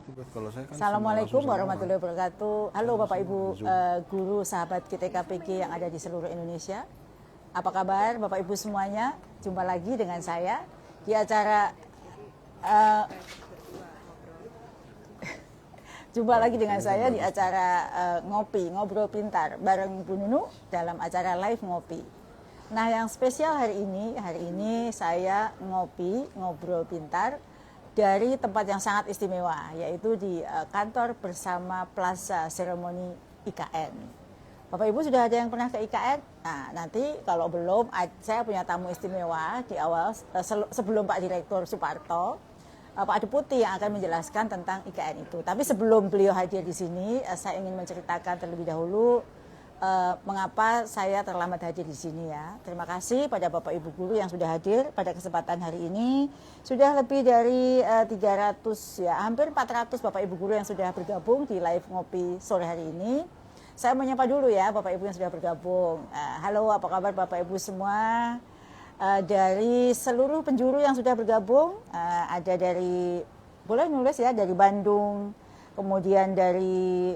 Kalau saya kan Assalamualaikum warahmatullahi wabarakatuh. Halo Bapak Ibu guru sahabat GTKPG yang ada di seluruh Indonesia. Apa kabar Bapak Ibu semuanya? Jumpa lagi dengan saya di acara ngopi, ngobrol pintar bareng Bu Nunu dalam acara live ngopi. Nah, yang spesial hari ini saya ngobrol pintar dari tempat yang sangat istimewa, yaitu di kantor bersama Plaza Seremoni IKN. Bapak Ibu sudah ada yang pernah ke IKN? Nah, nanti kalau belum, saya punya tamu istimewa di awal, sebelum Pak Direktur Suparto, Pak Deputi yang akan menjelaskan tentang IKN itu. Tapi sebelum beliau hadir di sini, saya ingin menceritakan terlebih dahulu mengapa saya terlambat hadir di sini ya. Terima kasih pada Bapak Ibu guru yang sudah hadir pada kesempatan hari ini. Sudah lebih dari 300 ya, hampir 400 Bapak Ibu guru yang sudah bergabung di live ngopi sore hari ini. Saya menyapa dulu ya Bapak Ibu yang sudah bergabung. Halo, apa kabar Bapak Ibu semua? Dari seluruh penjuru yang sudah bergabung, ada dari, boleh nulis ya, dari Bandung, kemudian dari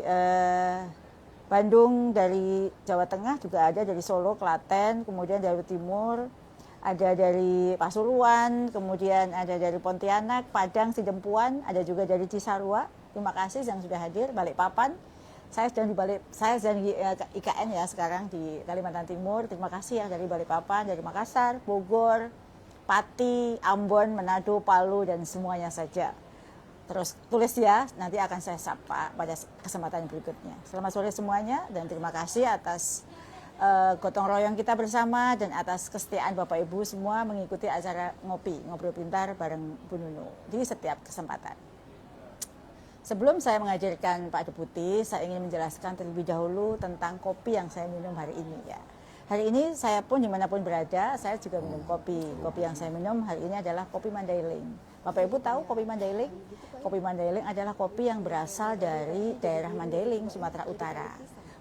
Bandung, dari Jawa Tengah juga ada, dari Solo, Klaten, kemudian dari Timur, ada dari Pasuruan, kemudian ada dari Pontianak, Padang, Sidempuan, ada juga dari Cisarua. Terima kasih yang sudah hadir. Balikpapan, saya sedang di IKN ya sekarang di Kalimantan Timur. Terima kasih ya dari Balikpapan, dari Makassar, Bogor, Pati, Ambon, Manado, Palu, dan semuanya saja. Terus tulis ya, nanti akan saya sapa pada kesempatan berikutnya. Selamat sore semuanya dan terima kasih atas gotong royong kita bersama dan atas kesetiaan Bapak Ibu semua mengikuti acara ngobrol pintar bareng Bu Nunu di setiap kesempatan. Sebelum saya mengajarkan Pak Deputi, saya ingin menjelaskan terlebih dahulu tentang kopi yang saya minum hari ini ya. Hari ini saya pun dimanapun berada, saya juga minum kopi. Kopi yang saya minum hari ini adalah kopi Mandailing. Bapak Ibu tahu kopi Mandailing? Kopi Mandailing adalah kopi yang berasal dari daerah Mandailing, Sumatera Utara.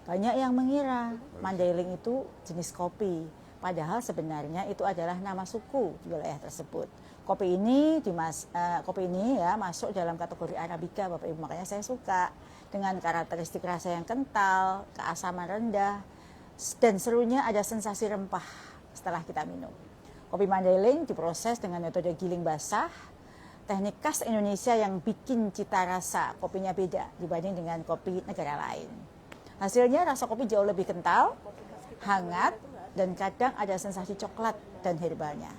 Banyak yang mengira Mandailing itu jenis kopi, padahal sebenarnya itu adalah nama suku di wilayah tersebut. Kopi ini ya masuk dalam kategori Arabica, Bapak Ibu, makanya saya suka dengan karakteristik rasa yang kental, keasaman rendah, dan serunya ada sensasi rempah setelah kita minum. Kopi Mandailing diproses dengan metode giling basah, teknik khas Indonesia yang bikin cita rasa kopinya beda dibanding dengan kopi negara lain. Hasilnya rasa kopi jauh lebih kental, hangat, dan kadang ada sensasi coklat dan herbalnya.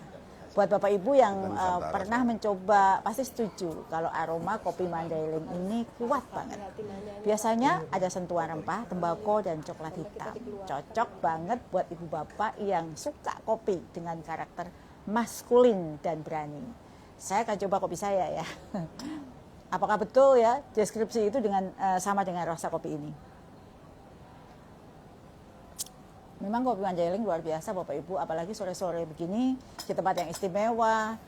Buat Bapak Ibu yang pernah mencoba pasti setuju kalau aroma kopi Mandailing ini kuat banget. Biasanya ada sentuhan rempah, tembakau, dan coklat hitam. Cocok banget buat ibu bapak yang suka kopi dengan karakter maskulin dan berani. Saya akan coba kopi saya ya. Apakah betul ya deskripsi itu sama dengan rasa kopi ini? Memang kopi Mandailing luar biasa Bapak Ibu, apalagi sore-sore begini di tempat yang istimewa,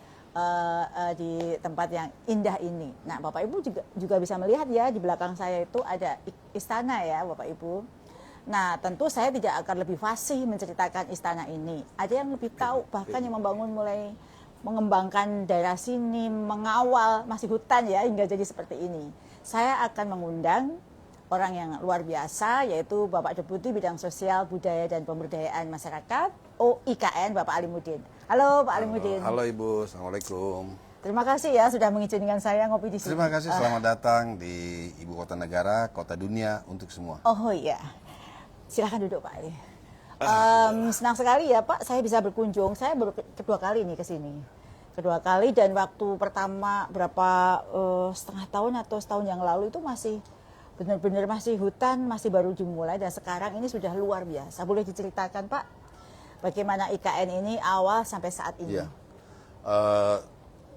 di tempat yang indah ini. Nah, Bapak Ibu juga bisa melihat ya di belakang saya itu ada istana ya Bapak Ibu. Nah, tentu saya tidak akan lebih fasih menceritakan istana ini. Ada yang lebih tahu, bahkan yang mulai mengembangkan daerah sini, mengawal, masih hutan ya hingga jadi seperti ini. Saya akan mengundang orang yang luar biasa, yaitu Bapak Deputi Bidang Sosial, Budaya, dan Pemberdayaan Masyarakat, IKN, Bapak Alimuddin. Halo Pak Alimuddin. Halo Ibu, Assalamualaikum. Terima kasih ya sudah mengizinkan saya ngopi di sini. Terima kasih, selamat datang di Ibu Kota Negara, Kota Dunia untuk semua. Oh iya, silahkan duduk Pak Ali. Senang sekali ya Pak, saya bisa berkunjung. Saya baru kedua kali nih ke sini. Kedua kali, dan waktu pertama setengah tahun atau setahun yang lalu itu masih benar-benar masih hutan, masih baru dimulai, dan sekarang ini sudah luar biasa. Boleh diceritakan Pak, bagaimana IKN ini awal sampai saat ini? Iya.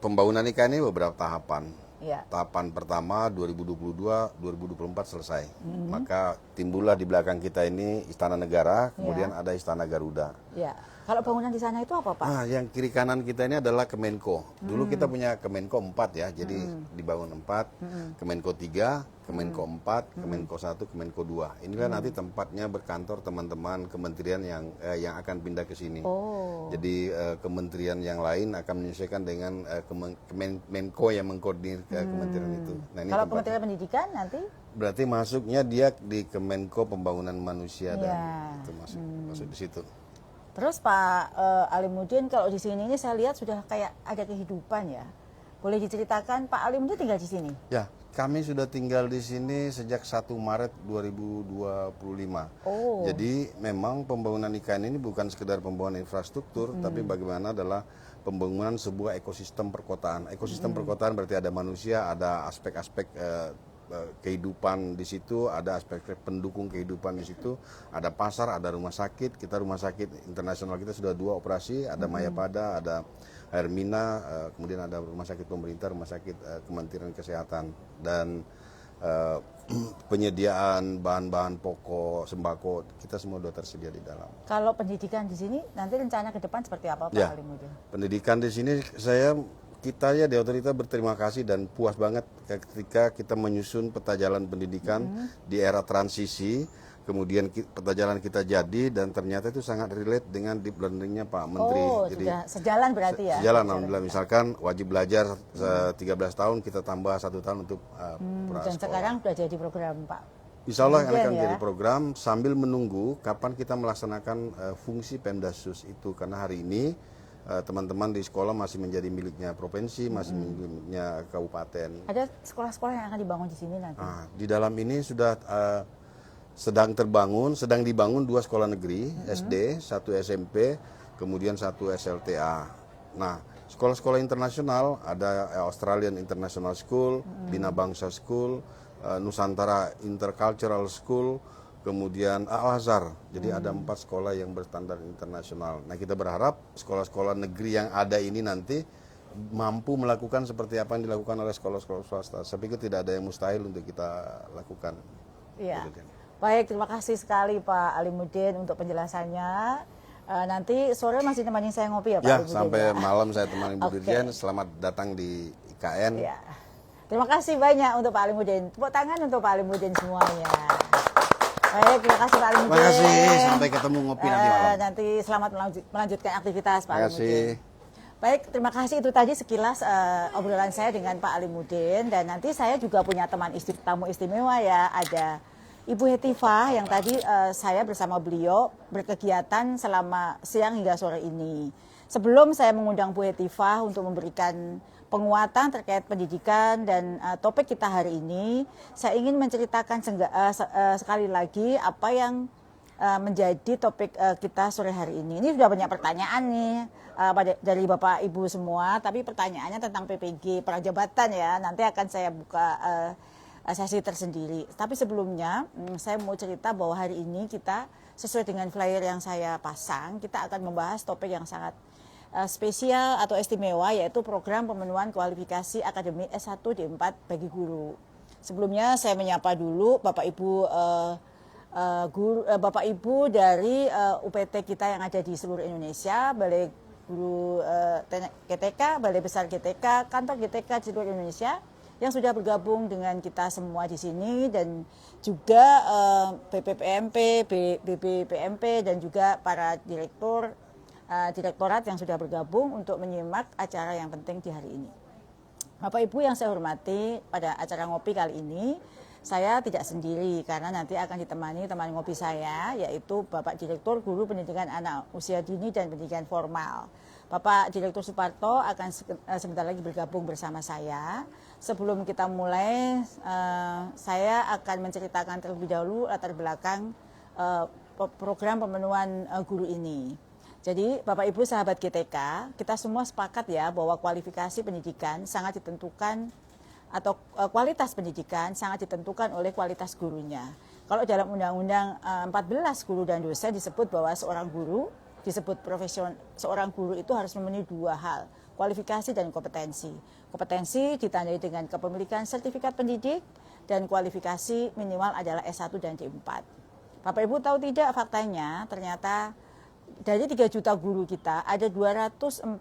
Pembangunan IKN ini beberapa tahapan. Ya. Tahapan pertama 2022-2024 selesai. Maka timbullah di belakang kita ini Istana Negara, kemudian ada Istana Garuda. Ya. Kalau bangunan di sana itu apa Pak? Nah, yang kiri kanan kita ini adalah Kemenko. Dulu kita punya Kemenko 4 ya, jadi dibangun 4, Kemenko 3, Kemenko 4, Kemenko 1, Kemenko 2. Inilah nanti tempatnya berkantor teman-teman kementerian yang akan pindah ke sini. Oh. Jadi kementerian yang lain akan menyesuaikan dengan Menko yang mengkoordinir kementerian itu. Nah, ini Kalau tempatnya. Kementerian Pendidikan nanti? Berarti masuknya dia di Kemenko Pembangunan Manusia dan itu masuk di situ. Terus Pak Alimuddin, kalau di sini ini saya lihat sudah kayak ada kehidupan ya. Boleh diceritakan Pak Alimuddin tinggal di sini? Ya, kami sudah tinggal di sini sejak 1 Maret 2025. Oh. Jadi memang pembangunan IKN ini bukan sekedar pembangunan infrastruktur, tapi bagaimana adalah pembangunan sebuah ekosistem perkotaan. Ekosistem perkotaan berarti ada manusia, ada aspek-aspek kehidupan di situ, ada aspek pendukung kehidupan di situ, ada pasar, ada rumah sakit. Kita rumah sakit internasional kita sudah 2 operasi, ada Mayapada, ada Hermina, kemudian ada rumah sakit pemerintah, rumah sakit Kementerian Kesehatan, dan penyediaan bahan-bahan pokok, sembako, kita semua sudah tersedia di dalam. Kalau pendidikan di sini nanti rencana ke depan seperti apa Pak Ya, Alimuddin? pendidikan di sini kita ya di otorita berterima kasih dan puas banget ketika kita menyusun peta jalan pendidikan di era transisi, kemudian peta jalan kita jadi dan ternyata itu sangat relate dengan deep learningnya Pak Menteri. Oh, Jadi sudah sejalan berarti ya? sejalan, alhamdulillah. Misalkan wajib belajar 13 tahun, kita tambah 1 tahun untuk Dan sekarang sudah jadi program Pak. Insya Allah Kemudian akan ya. jadi program sambil menunggu kapan kita melaksanakan fungsi Pemdasus itu, karena hari ini teman-teman di sekolah masih menjadi miliknya provinsi, masih miliknya kabupaten. Ada sekolah-sekolah yang akan dibangun di sini nanti? Nah, di dalam ini sudah sedang dibangun 2 sekolah negeri, SD, 1 SMP, kemudian 1 SLTA. Nah, sekolah-sekolah internasional ada Australian International School, Bina Bangsa School, Nusantara Intercultural School, kemudian Al-Azhar. Jadi ada 4 sekolah yang berstandar internasional. Nah, kita berharap sekolah-sekolah negeri yang ada ini nanti mampu melakukan seperti apa yang dilakukan oleh sekolah-sekolah swasta. Saya pikir tidak ada yang mustahil untuk kita lakukan. Iya. Baik, terima kasih sekali Pak Alimuddin untuk penjelasannya. Nanti sore masih temani saya ngopi ya Pak Ya, Alimuddin? sampai malam saya temani Bu Oke. Dirjen. Selamat datang di IKN. Ya. Terima kasih banyak untuk Pak Alimuddin. Tepuk tangan untuk Pak Alimuddin semuanya. Baik, terima kasih Pak Alimuddin. Terima kasih. Sampai ketemu ngopi nanti malam. Nanti selamat melanjutkan aktivitas Pak Terima kasih. Alimuddin. Baik, terima kasih. Itu tadi sekilas obrolan saya dengan Pak Alimuddin. Dan nanti saya juga punya tamu istimewa ya. Ada Ibu Hetifah yang tadi saya bersama beliau berkegiatan selama siang hingga sore ini. Sebelum saya mengundang Bu Hetifah untuk memberikan penguatan terkait pendidikan dan topik kita hari ini, saya ingin menceritakan sekali lagi apa yang menjadi topik kita sore hari ini. Ini sudah banyak pertanyaan nih dari Bapak Ibu semua, tapi pertanyaannya tentang PPG prajabatan ya. Nanti akan saya buka sesi tersendiri. Tapi sebelumnya saya mau cerita bahwa hari ini kita sesuai dengan flyer yang saya pasang, kita akan membahas topik yang sangat spesial atau istimewa, yaitu program pemenuhan kualifikasi akademik S1 D4 bagi guru. Sebelumnya saya menyapa dulu Bapak Ibu Bapak Ibu dari UPT kita yang ada di seluruh Indonesia, Balai Guru GTK, Balai Besar GTK, kantor GTK di seluruh Indonesia yang sudah bergabung dengan kita semua di sini, dan juga BPPMP, BPPMP dan juga para direktorat yang sudah bergabung untuk menyimak acara yang penting di hari ini. Bapak Ibu yang saya hormati, pada acara ngopi kali ini saya tidak sendiri karena nanti akan ditemani teman ngopi saya, yaitu Bapak Direktur Guru Pendidikan Anak Usia Dini dan Pendidikan Formal. Bapak Direktur Suparto akan sebentar lagi bergabung bersama saya. Sebelum kita mulai, saya akan menceritakan terlebih dahulu latar belakang program pemenuhan guru ini. Jadi Bapak Ibu sahabat GTK, kita semua sepakat ya bahwa kualifikasi pendidikan sangat ditentukan, atau kualitas pendidikan sangat ditentukan oleh kualitas gurunya. Kalau dalam Undang-Undang 14 Guru dan Dosen disebut bahwa seorang guru itu harus memenuhi 2 hal, kualifikasi dan kompetensi. Kompetensi ditandai dengan kepemilikan sertifikat pendidik, dan kualifikasi minimal adalah S1 dan D4. Bapak Ibu tahu tidak, faktanya ternyata dari 3 juta guru kita ada 249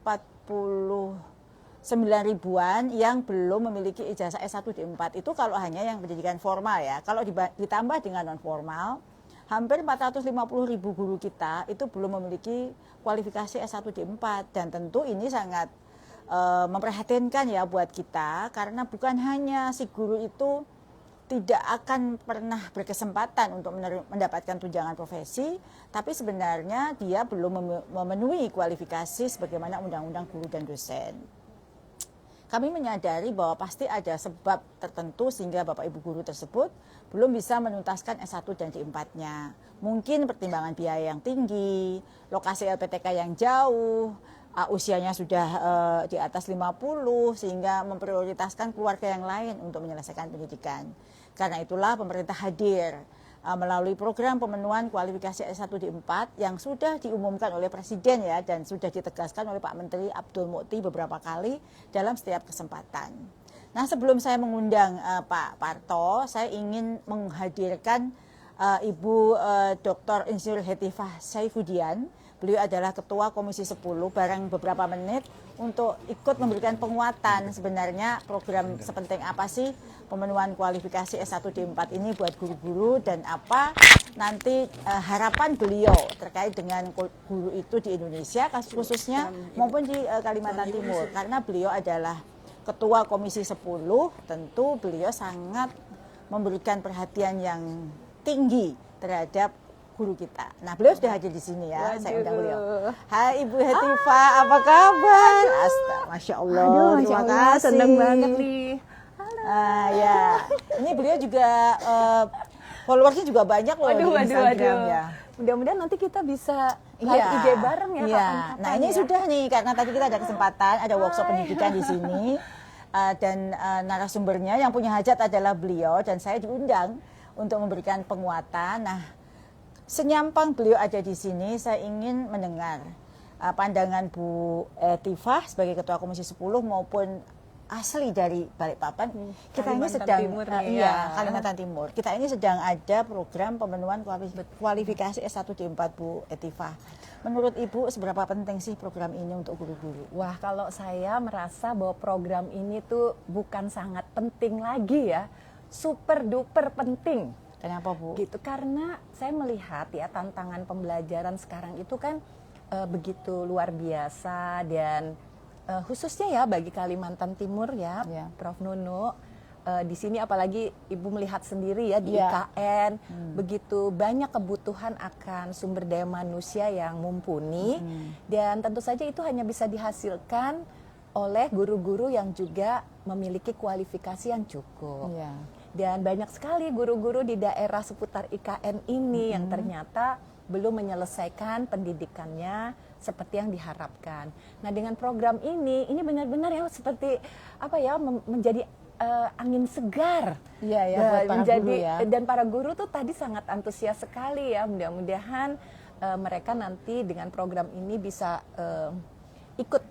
9 ribuan yang belum memiliki ijazah S1 D4. Itu kalau hanya yang pendidikan formal ya. Kalau ditambah dengan non formal, hampir 450 ribu guru kita itu belum memiliki kualifikasi S1 D4. Dan tentu ini sangat memprihatinkan ya buat kita, karena bukan hanya si guru itu tidak akan pernah berkesempatan untuk mendapatkan tunjangan profesi, tapi sebenarnya dia belum memenuhi kualifikasi sebagaimana Undang-Undang Guru dan Dosen. Kami menyadari bahwa pasti ada sebab tertentu sehingga Bapak Ibu guru tersebut belum bisa menuntaskan S1 dan D4-nya. Mungkin pertimbangan biaya yang tinggi, lokasi LPTK yang jauh, usianya sudah di atas 50 sehingga memprioritaskan keluarga yang lain untuk menyelesaikan pendidikan. Karena itulah pemerintah hadir melalui program pemenuhan kualifikasi S1 D4 yang sudah diumumkan oleh Presiden ya, dan sudah ditegaskan oleh Pak Menteri Abdul Mukti beberapa kali dalam setiap kesempatan. Nah, sebelum saya mengundang Pak Parto, saya ingin menghadirkan Ibu Dr. Insinyur Hetifah Saifudian. Beliau adalah Ketua Komisi 10, barang beberapa menit untuk ikut memberikan penguatan sebenarnya program sepenting apa sih pemenuhan kualifikasi S1 D4 ini buat guru-guru, dan apa nanti harapan beliau terkait dengan guru itu di Indonesia khususnya maupun di Kalimantan Timur. Karena beliau adalah Ketua Komisi 10, tentu beliau sangat memberikan perhatian yang tinggi terhadap guru kita. Nah, beliau sudah hadir di sini ya. Waduh. Saya undang beliau. Hai Ibu Hetifah, apa kabar? Masya Allah, terima kasih. Senang banget nih. Ya, ini beliau juga followersnya juga banyak loh di Instagram ya. Mudah-mudahan nanti kita bisa live IG bareng ya. Kapan-kapan nah ini ya. Sudah nih, karena tadi kita ada kesempatan, ada workshop pendidikan di sini. Dan narasumbernya yang punya hajat adalah beliau, dan saya diundang untuk memberikan penguatan. Nah, senyampang beliau ada di sini, saya ingin mendengar pandangan Bu Hetifah sebagai Ketua Komisi 10 maupun asli dari Balikpapan. Kita ini sedang Kalimantan Timur. Kita ini sedang ada program pemenuhan kualifikasi S1 D4 Bu Hetifah. Menurut Ibu seberapa penting sih program ini untuk guru-guru? Wah, kalau saya merasa bahwa program ini tuh bukan sangat penting lagi ya, super duper penting. Kenapa Bu? Gitu, karena saya melihat ya tantangan pembelajaran sekarang itu kan begitu luar biasa, dan khususnya ya bagi Kalimantan Timur ya, Prof. Nunu. Di sini apalagi Ibu melihat sendiri ya di IKN, begitu banyak kebutuhan akan sumber daya manusia yang mumpuni, dan tentu saja itu hanya bisa dihasilkan oleh guru-guru yang juga memiliki kualifikasi yang cukup. Dan banyak sekali guru-guru di daerah seputar IKN ini yang ternyata belum menyelesaikan pendidikannya seperti yang diharapkan. Nah, dengan program ini benar-benar ya seperti apa ya, menjadi angin segar. Buat para guru ya. Dan para guru tuh tadi sangat antusias sekali ya. Mudah-mudahan mereka nanti dengan program ini bisa ikut.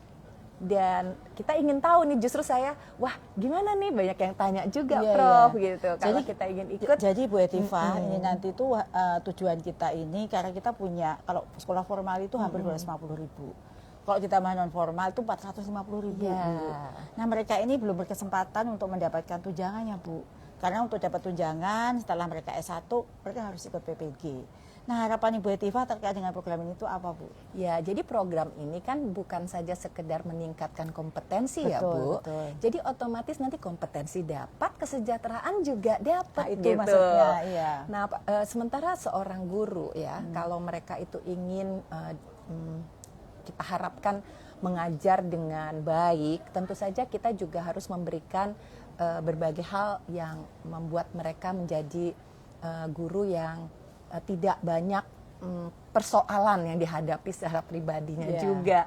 Dan kita ingin tahu nih, justru saya, wah gimana nih, banyak yang tanya juga Prof gitu. Kalau kita ingin ikut. Jadi Bu Hetifah, ini nanti tuh tujuan kita ini, karena kita punya, kalau sekolah formal itu hampir 250 ribu. Kalau kita non formal itu 450 ribu. Nah, mereka ini belum berkesempatan untuk mendapatkan tunjangannya Bu. Karena untuk dapat tunjangan setelah mereka S1, mereka harus ikut PPG. Nah, harapan Ibu Hetifah terkait dengan program ini itu apa Bu? Ya, jadi program ini kan bukan saja sekedar meningkatkan kompetensi ya Bu. Jadi otomatis nanti kompetensi dapat, kesejahteraan juga dapat. Nah, itu gitu maksudnya. Iya. Nah, sementara seorang guru ya, kalau mereka itu ingin kita harapkan mengajar dengan baik, tentu saja kita juga harus memberikan berbagai hal yang membuat mereka menjadi guru yang tidak banyak persoalan yang dihadapi secara pribadinya juga.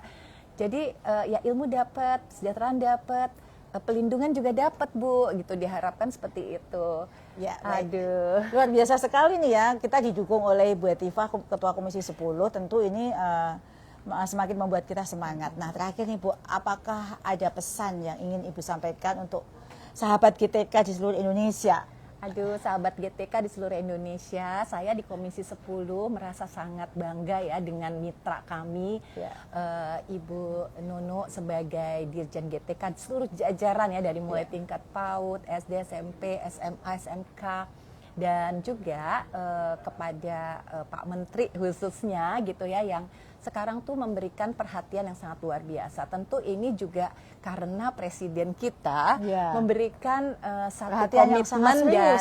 Jadi ya ilmu dapat, kesejahteraan dapat, pelindungan juga dapat Bu, gitu, diharapkan seperti itu. Ya, aduh, luar biasa sekali nih ya. Kita didukung oleh Bu Hetifah, Ketua Komisi 10. Tentu ini semakin membuat kita semangat. Nah, terakhir nih Bu, apakah ada pesan yang ingin Ibu sampaikan untuk sahabat GTK di seluruh Indonesia? Aduh, sahabat GTK di seluruh Indonesia, saya di Komisi 10 merasa sangat bangga ya dengan mitra kami, Ibu Nono sebagai Dirjen GTK di seluruh jajaran ya, dari mulai tingkat PAUD, SD, SMP, SMA, SMK, dan juga kepada Pak Menteri khususnya gitu ya, yang sekarang tuh memberikan perhatian yang sangat luar biasa. Tentu ini juga karena Presiden kita memberikan satu komitmen dan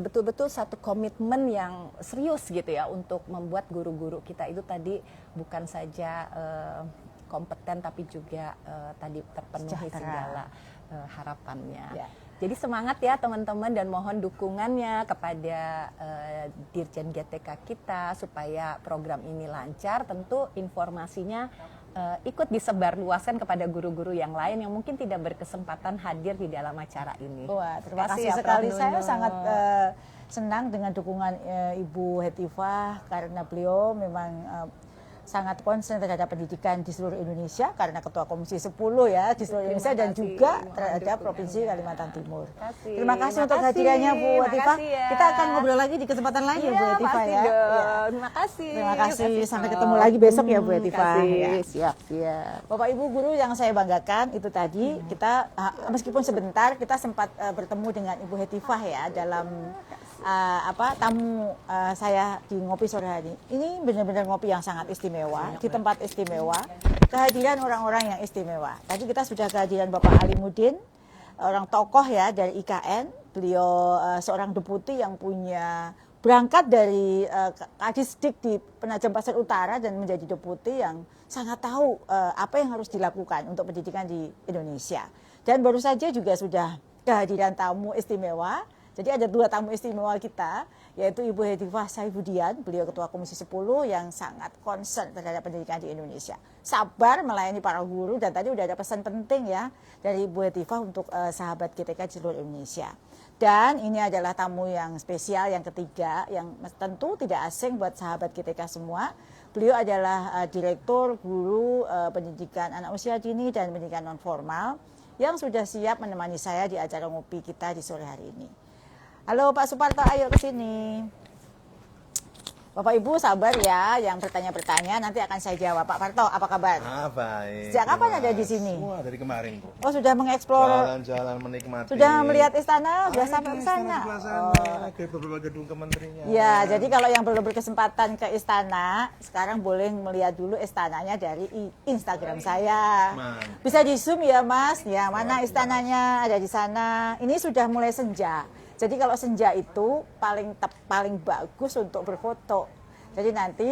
betul-betul satu komitmen yang serius gitu ya, untuk membuat guru-guru kita itu tadi bukan saja kompeten tapi juga tadi terpenuhi segala harapannya. Jadi semangat ya teman-teman, dan mohon dukungannya kepada Dirjen GTK kita supaya program ini lancar. Tentu informasinya ikut disebarluaskan kepada guru-guru yang lain yang mungkin tidak berkesempatan hadir di dalam acara ini. Wah, terima kasih sekali. Saya sangat senang dengan dukungan Ibu Hetifah, karena beliau memang sangat konsen terhadap pendidikan di seluruh Indonesia, karena Ketua Komisi 10 ya di seluruh Indonesia dan juga terhadap Provinsi Kalimantan Timur. Terima kasih untuk kehadirannya Bu Hetifah. Ya. Kita akan ngobrol lagi di kesempatan lain ya Bu Hetifah ya. Terima kasih. Terima kasih. Sampai ketemu lagi besok ya Bu Hetifah. Siap. Bapak Ibu guru yang saya banggakan itu tadi, kita meskipun sebentar kita sempat bertemu dengan Ibu Hetifah ya dalam tamu saya di ngopi sore hari ini. Benar-benar ngopi yang sangat istimewa, di tempat istimewa, kehadiran orang-orang yang istimewa. Tadi kita sudah kehadiran Bapak Alimuddin, orang tokoh ya dari IKN. Beliau seorang deputi yang punya berangkat dari Kadisdik di Penajam Pasir Utara dan menjadi deputi yang sangat tahu apa yang harus dilakukan untuk pendidikan di Indonesia. Dan baru saja juga sudah kehadiran tamu istimewa. Jadi ada 2 tamu istimewa kita, yaitu Ibu Hetifah Saifudian, beliau Ketua Komisi 10 yang sangat concern terhadap pendidikan di Indonesia. Sabar melayani para guru, dan tadi udah ada pesan penting ya dari Ibu Hetifah untuk sahabat GTK di seluruh Indonesia. Dan ini adalah tamu yang spesial yang ketiga, yang tentu tidak asing buat sahabat GTK semua. Beliau adalah Direktur Guru Pendidikan Anak Usia Dini dan Pendidikan Non-Formal yang sudah siap menemani saya di acara ngopi kita di sore hari ini. Halo Pak Suparto, ayo ke sini. Bapak Ibu sabar ya, yang bertanya-bertanya nanti akan saya jawab. Pak Parto, apa kabar? Baik. Sejak kapan ada di sini? Semua dari kemarin, Bu. Oh, sudah mengeksplor. Jalan-jalan menikmati. Sudah melihat istana, sudah sampai ke sana. Ke beberapa gedung kementerian. Ya, jadi kalau yang belum berkesempatan ke istana, sekarang boleh melihat dulu istananya dari Instagram saya. Bisa di zoom ya, Mas. Ya, mana istananya? Ada di sana. Ini sudah mulai senja. Jadi kalau senja itu paling bagus untuk berfoto. Jadi nanti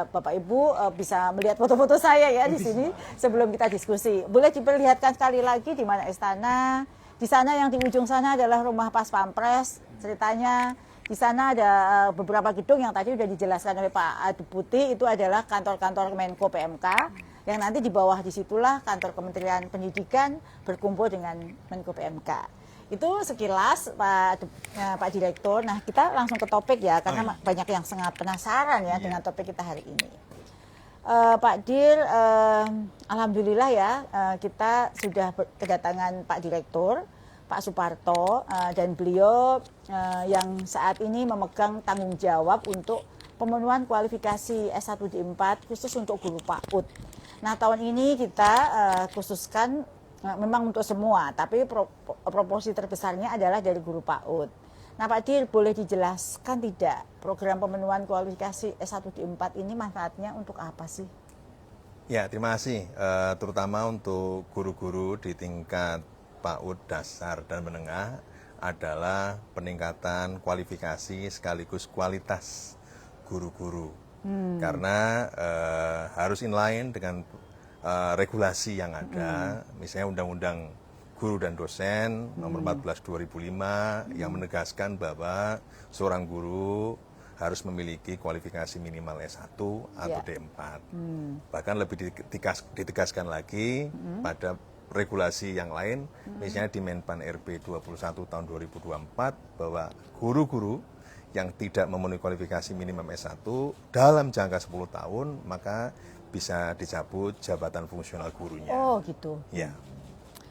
Bapak Ibu bisa melihat foto-foto saya ya di sini sebelum kita diskusi. Boleh diperlihatkan sekali lagi di mana istana. Di sana yang di ujung sana adalah rumah Pas Pampres. Ceritanya di sana ada beberapa gedung yang tadi sudah dijelaskan oleh Pak Deputi, itu adalah kantor-kantor Menko PMK. Yang nanti di bawah disitulah kantor Kementerian Pendidikan berkumpul dengan Menko PMK. Itu sekilas Pak Direktur. Nah, kita langsung ke topik ya, karena banyak yang sangat penasaran ya dengan topik kita hari ini. Pak Dir, alhamdulillah ya, kita sudah kedatangan Pak Direktur, Pak Suparto, dan beliau yang saat ini memegang tanggung jawab untuk pemenuhan kualifikasi S1 D4 khusus untuk guru PAUD. Nah, tahun ini kita khususkan memang untuk semua, tapi proporsi terbesarnya adalah dari guru PAUD. Nah Pak Dir, boleh dijelaskan tidak program pemenuhan kualifikasi S1 D4 ini manfaatnya untuk apa sih? Ya, terima kasih. Terutama untuk guru-guru di tingkat PAUD dasar dan menengah adalah peningkatan kualifikasi sekaligus kualitas guru-guru. Karena harus inline dengan regulasi yang ada, misalnya Undang-Undang Guru dan Dosen nomor 14 2005 yang menegaskan bahwa seorang guru harus memiliki kualifikasi minimal S1 atau D4. Bahkan lebih ditegaskan lagi pada regulasi yang lain, misalnya di Menpan RB 21 tahun 2024 bahwa guru-guru yang tidak memenuhi kualifikasi minimum S1 dalam jangka 10 tahun maka bisa dicabut jabatan fungsional gurunya. Oh gitu. Ya.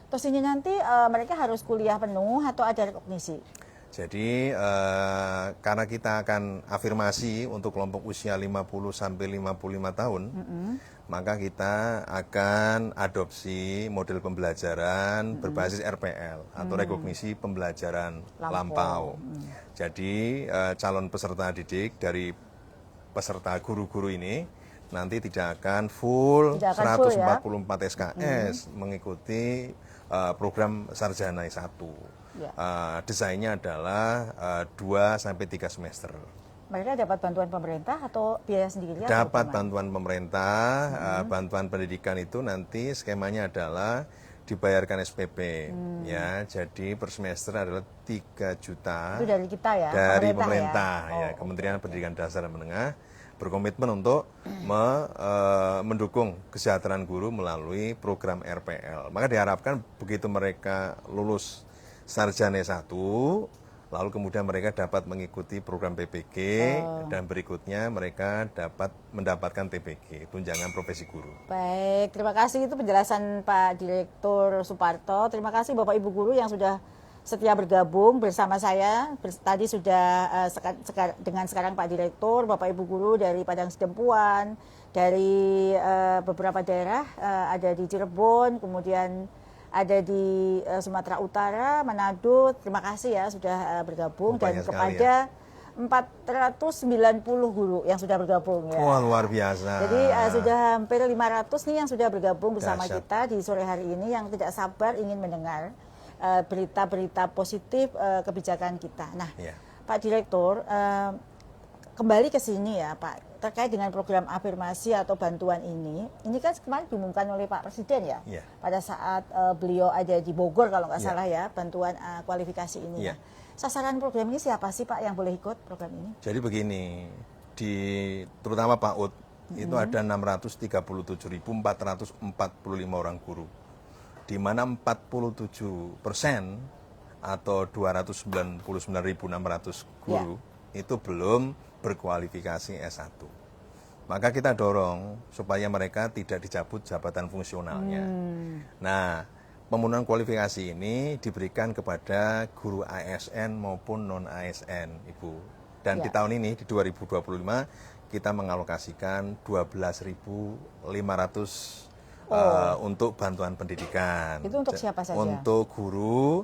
Terus ini nanti mereka harus kuliah penuh atau ada rekognisi? Jadi karena kita akan afirmasi untuk kelompok usia 50 sampai 55 tahun, maka kita akan adopsi model pembelajaran berbasis RPL atau rekognisi pembelajaran lampau. Jadi calon peserta didik dari peserta guru-guru ini nanti tidak akan full 144 SKS mengikuti program sarjana S1. Desainnya adalah 2 sampai 3 semester. Mereka dapat bantuan pemerintah atau biaya sendiri? Dapat bantuan pemerintah, bantuan pendidikan itu nanti skemanya adalah dibayarkan SPP, ya. Jadi per semester adalah 3 juta. Itu dari kita ya? Dari pemerintah ya, Kementerian Pendidikan Dasar dan Menengah berkomitmen untuk mendukung kesejahteraan guru melalui program RPL. Maka diharapkan begitu mereka lulus sarjana S1, lalu kemudian mereka dapat mengikuti program PPG dan berikutnya mereka dapat mendapatkan TPG, tunjangan profesi guru. Baik, terima kasih itu penjelasan Pak Direktur Suparto. Terima kasih Bapak Ibu guru yang sudah setia bergabung bersama saya. Tadi sudah dengan sekarang Pak Direktur, Bapak Ibu guru dari Padang Sidempuan, dari beberapa daerah, ada di Cirebon, kemudian ada di Sumatera Utara, Manado. Terima kasih ya sudah bergabung. Dan kepada 490 guru yang sudah bergabung ya. Wah, luar biasa. Jadi sudah hampir 500 nih yang sudah bergabung bersama kita di sore hari ini yang tidak sabar ingin mendengar berita-berita positif kebijakan kita. Nah, Pak Direktur, kembali ke sini ya Pak, terkait dengan program afirmasi atau bantuan ini kan kemarin diumumkan oleh Pak Presiden ya, pada saat beliau ada di Bogor kalau nggak salah ya, bantuan kualifikasi ini. Sasaran program ini siapa sih Pak yang boleh ikut program ini? Jadi begini, terutama PAUD itu ada 637.445 orang guru, di mana 47% atau 299.600 guru itu belum berkualifikasi S1. Maka kita dorong supaya mereka tidak dicabut jabatan fungsionalnya. Nah, pemenuhan kualifikasi ini diberikan kepada guru ASN maupun non-ASN, Ibu. Dan di tahun ini, di 2025, kita mengalokasikan 12.500 untuk bantuan pendidikan. Itu untuk siapa saja? Untuk guru,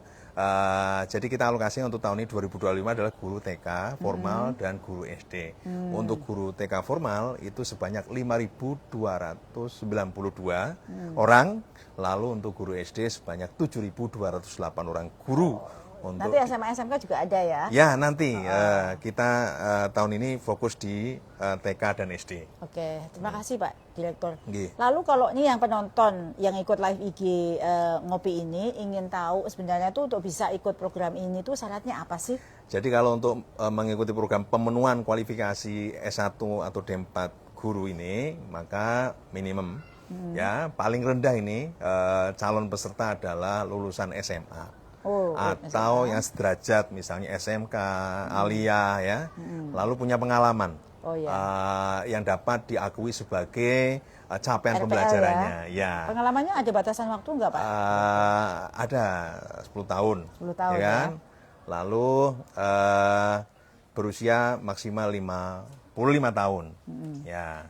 jadi kita alokasinya untuk tahun ini 2025 adalah guru TK formal dan guru SD. Untuk guru TK formal itu sebanyak 5.292 orang, lalu untuk guru SD sebanyak 7.208 orang guru. Nanti SMA SMK juga ada ya? Ya, nanti kita tahun ini fokus di TK dan SD. Oke, terima kasih Pak Direktur. Lalu kalau ini yang penonton yang ikut live IG Ngopi ini ingin tahu sebenarnya tuh untuk bisa ikut program ini tuh syaratnya apa sih? Jadi kalau untuk mengikuti program pemenuhan kualifikasi S1 atau D4 guru ini, maka minimum ya paling rendah ini calon peserta adalah lulusan SMA. Atau yang sederajat misalnya SMK, Aliyah ya, lalu punya pengalaman yang dapat diakui sebagai capaian RPL pembelajarannya. Pengalamannya ada batasan waktu nggak Pak? Ada 10 tahun. 10 tahun ya kan? Lalu berusia maksimal 55 tahun. Ya.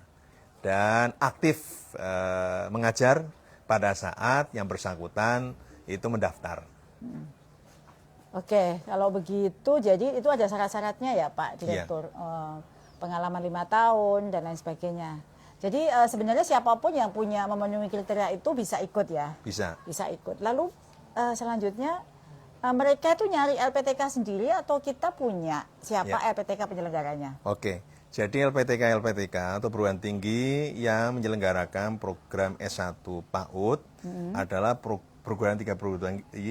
Dan aktif mengajar pada saat yang bersangkutan itu mendaftar. Oke, kalau begitu jadi itu ada syarat-syaratnya ya Pak Direktur, pengalaman 5 tahun dan lain sebagainya. Jadi sebenarnya siapapun yang punya memenuhi kriteria itu bisa ikut ya? Bisa ikut. Lalu selanjutnya mereka itu nyari LPTK sendiri atau kita punya siapa LPTK penyelenggaranya? Oke, jadi LPTK atau perguruan tinggi yang menyelenggarakan program S1 PAUD adalah perguruan tinggi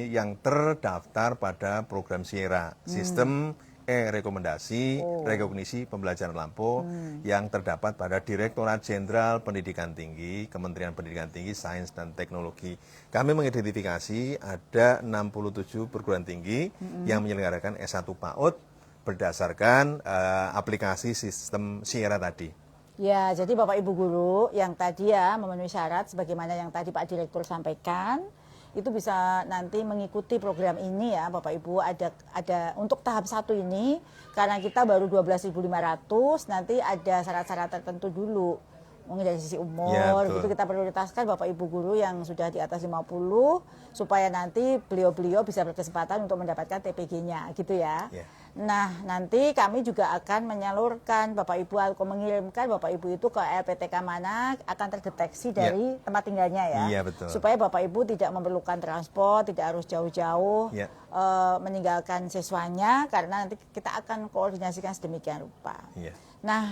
yang terdaftar pada program SIERA, Sistem Rekomendasi Rekognisi Pembelajaran Lampau, yang terdapat pada Direktorat Jenderal Pendidikan Tinggi, Kementerian Pendidikan Tinggi, Sains dan Teknologi. Kami mengidentifikasi ada 67 perguruan tinggi yang menyelenggarakan S1 PAUD berdasarkan aplikasi sistem SIERA tadi. Ya, jadi Bapak Ibu guru yang tadi ya memenuhi syarat sebagaimana yang tadi Pak Direktur sampaikan, itu bisa nanti mengikuti program ini ya Bapak Ibu. Ada untuk tahap 1 ini karena kita baru 12.500, nanti ada syarat-syarat tertentu dulu. Mungkin dari sisi umur gitu kita prioritaskan Bapak Ibu guru yang sudah di atas 50 supaya nanti beliau-beliau bisa berkesempatan untuk mendapatkan TPG-nya gitu ya. Nah, nanti kami juga akan menyalurkan Bapak Ibu atau mengirimkan Bapak Ibu itu ke LPTK mana akan terdeteksi dari tempat tinggalnya ya. Iya, betul. Supaya Bapak Ibu tidak memerlukan transport, tidak harus jauh-jauh meninggalkan siswanya karena nanti kita akan koordinasikan sedemikian rupa. Nah,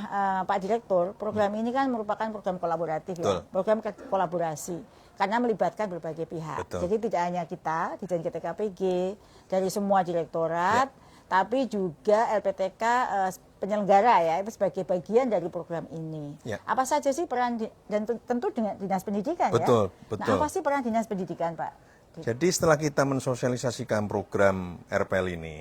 Pak Direktur, program ini kan merupakan program kolaboratif ya, program kolaborasi karena melibatkan berbagai pihak. Jadi tidak hanya kita, Ditjen KTKPG, dari semua direktorat, tapi juga LPTK penyelenggara ya, itu sebagai bagian dari program ini. Apa saja sih peran dan tentu dengan Dinas Pendidikan ya? Nah, apa sih peran Dinas Pendidikan, Pak? Jadi setelah kita mensosialisasikan program RPL ini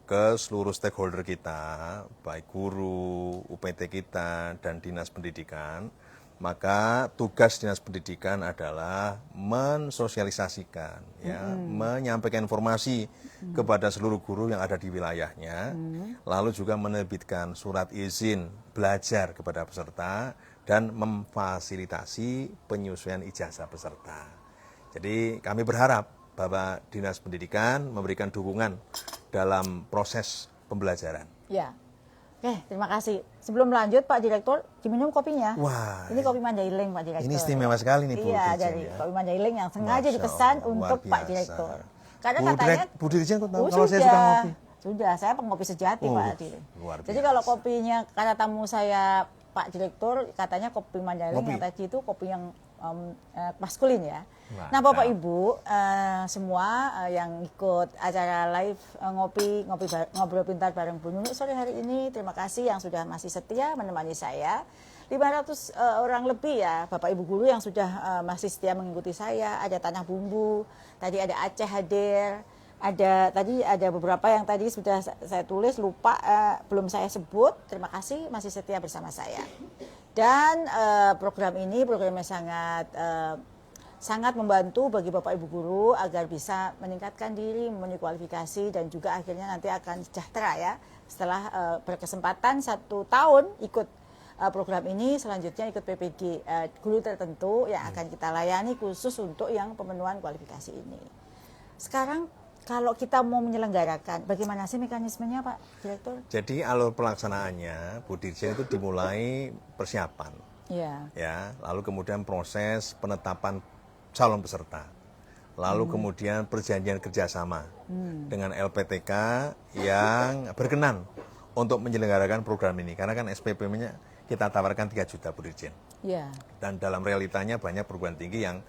ke seluruh stakeholder kita, baik guru, UPT kita, dan Dinas Pendidikan, maka tugas Dinas Pendidikan adalah mensosialisasikan, menyampaikan informasi kepada seluruh guru yang ada di wilayahnya, lalu juga menerbitkan surat izin belajar kepada peserta dan memfasilitasi penyesuaian ijazah peserta. Jadi kami berharap bahwa Dinas Pendidikan memberikan dukungan dalam proses pembelajaran. Ya. Oke, terima kasih. Sebelum lanjut Pak Direktur, diminum kopinya. Wah. Ini kopi Mandailing Pak Direktur. Ini istimewa sekali nih Bu Iya, Dirjen, dari kopi Mandailing yang sengaja Masya dipesan Allah, untuk luar Pak biasa. Direktur. Karena Bu katanya Bu Dirjen kok tahu kalau saya suka ngopi? Sudah, saya pengopi sejati Pak Direktur. Luar Jadi biasa. kalau kopinya kata tamu saya Pak Direktur katanya kopi Mandailing yang tadi itu kopi yang maskulin ya. Nah Bapak Ibu semua yang ikut acara live ngobrol pintar bareng Bu Nunu sore hari ini, terima kasih yang sudah masih setia menemani saya. 500 orang lebih ya Bapak Ibu guru yang sudah masih setia mengikuti saya. Ada Tanah Bumbu, tadi ada Aceh hadir, ada beberapa yang tadi sudah saya tulis lupa belum saya sebut. Terima kasih masih setia bersama saya. Dan program ini programnya sangat membantu bagi Bapak Ibu guru agar bisa meningkatkan diri, memenuhi kualifikasi dan juga akhirnya nanti akan sejahtera ya setelah berkesempatan 1 tahun ikut program ini, selanjutnya ikut PPG guru tertentu yang akan kita layani khusus untuk yang pemenuhan kualifikasi ini. Sekarang kalau kita mau menyelenggarakan, bagaimana sih mekanismenya Pak Direktur? Jadi alur pelaksanaannya Bu Dirjen itu dimulai persiapan, ya, lalu kemudian proses penetapan calon peserta, lalu kemudian perjanjian kerjasama dengan LPTK yang berkenan untuk menyelenggarakan program ini, karena kan SPP-nya kita tawarkan 3 juta Bu Dirjen, dan dalam realitanya banyak perguruan tinggi yang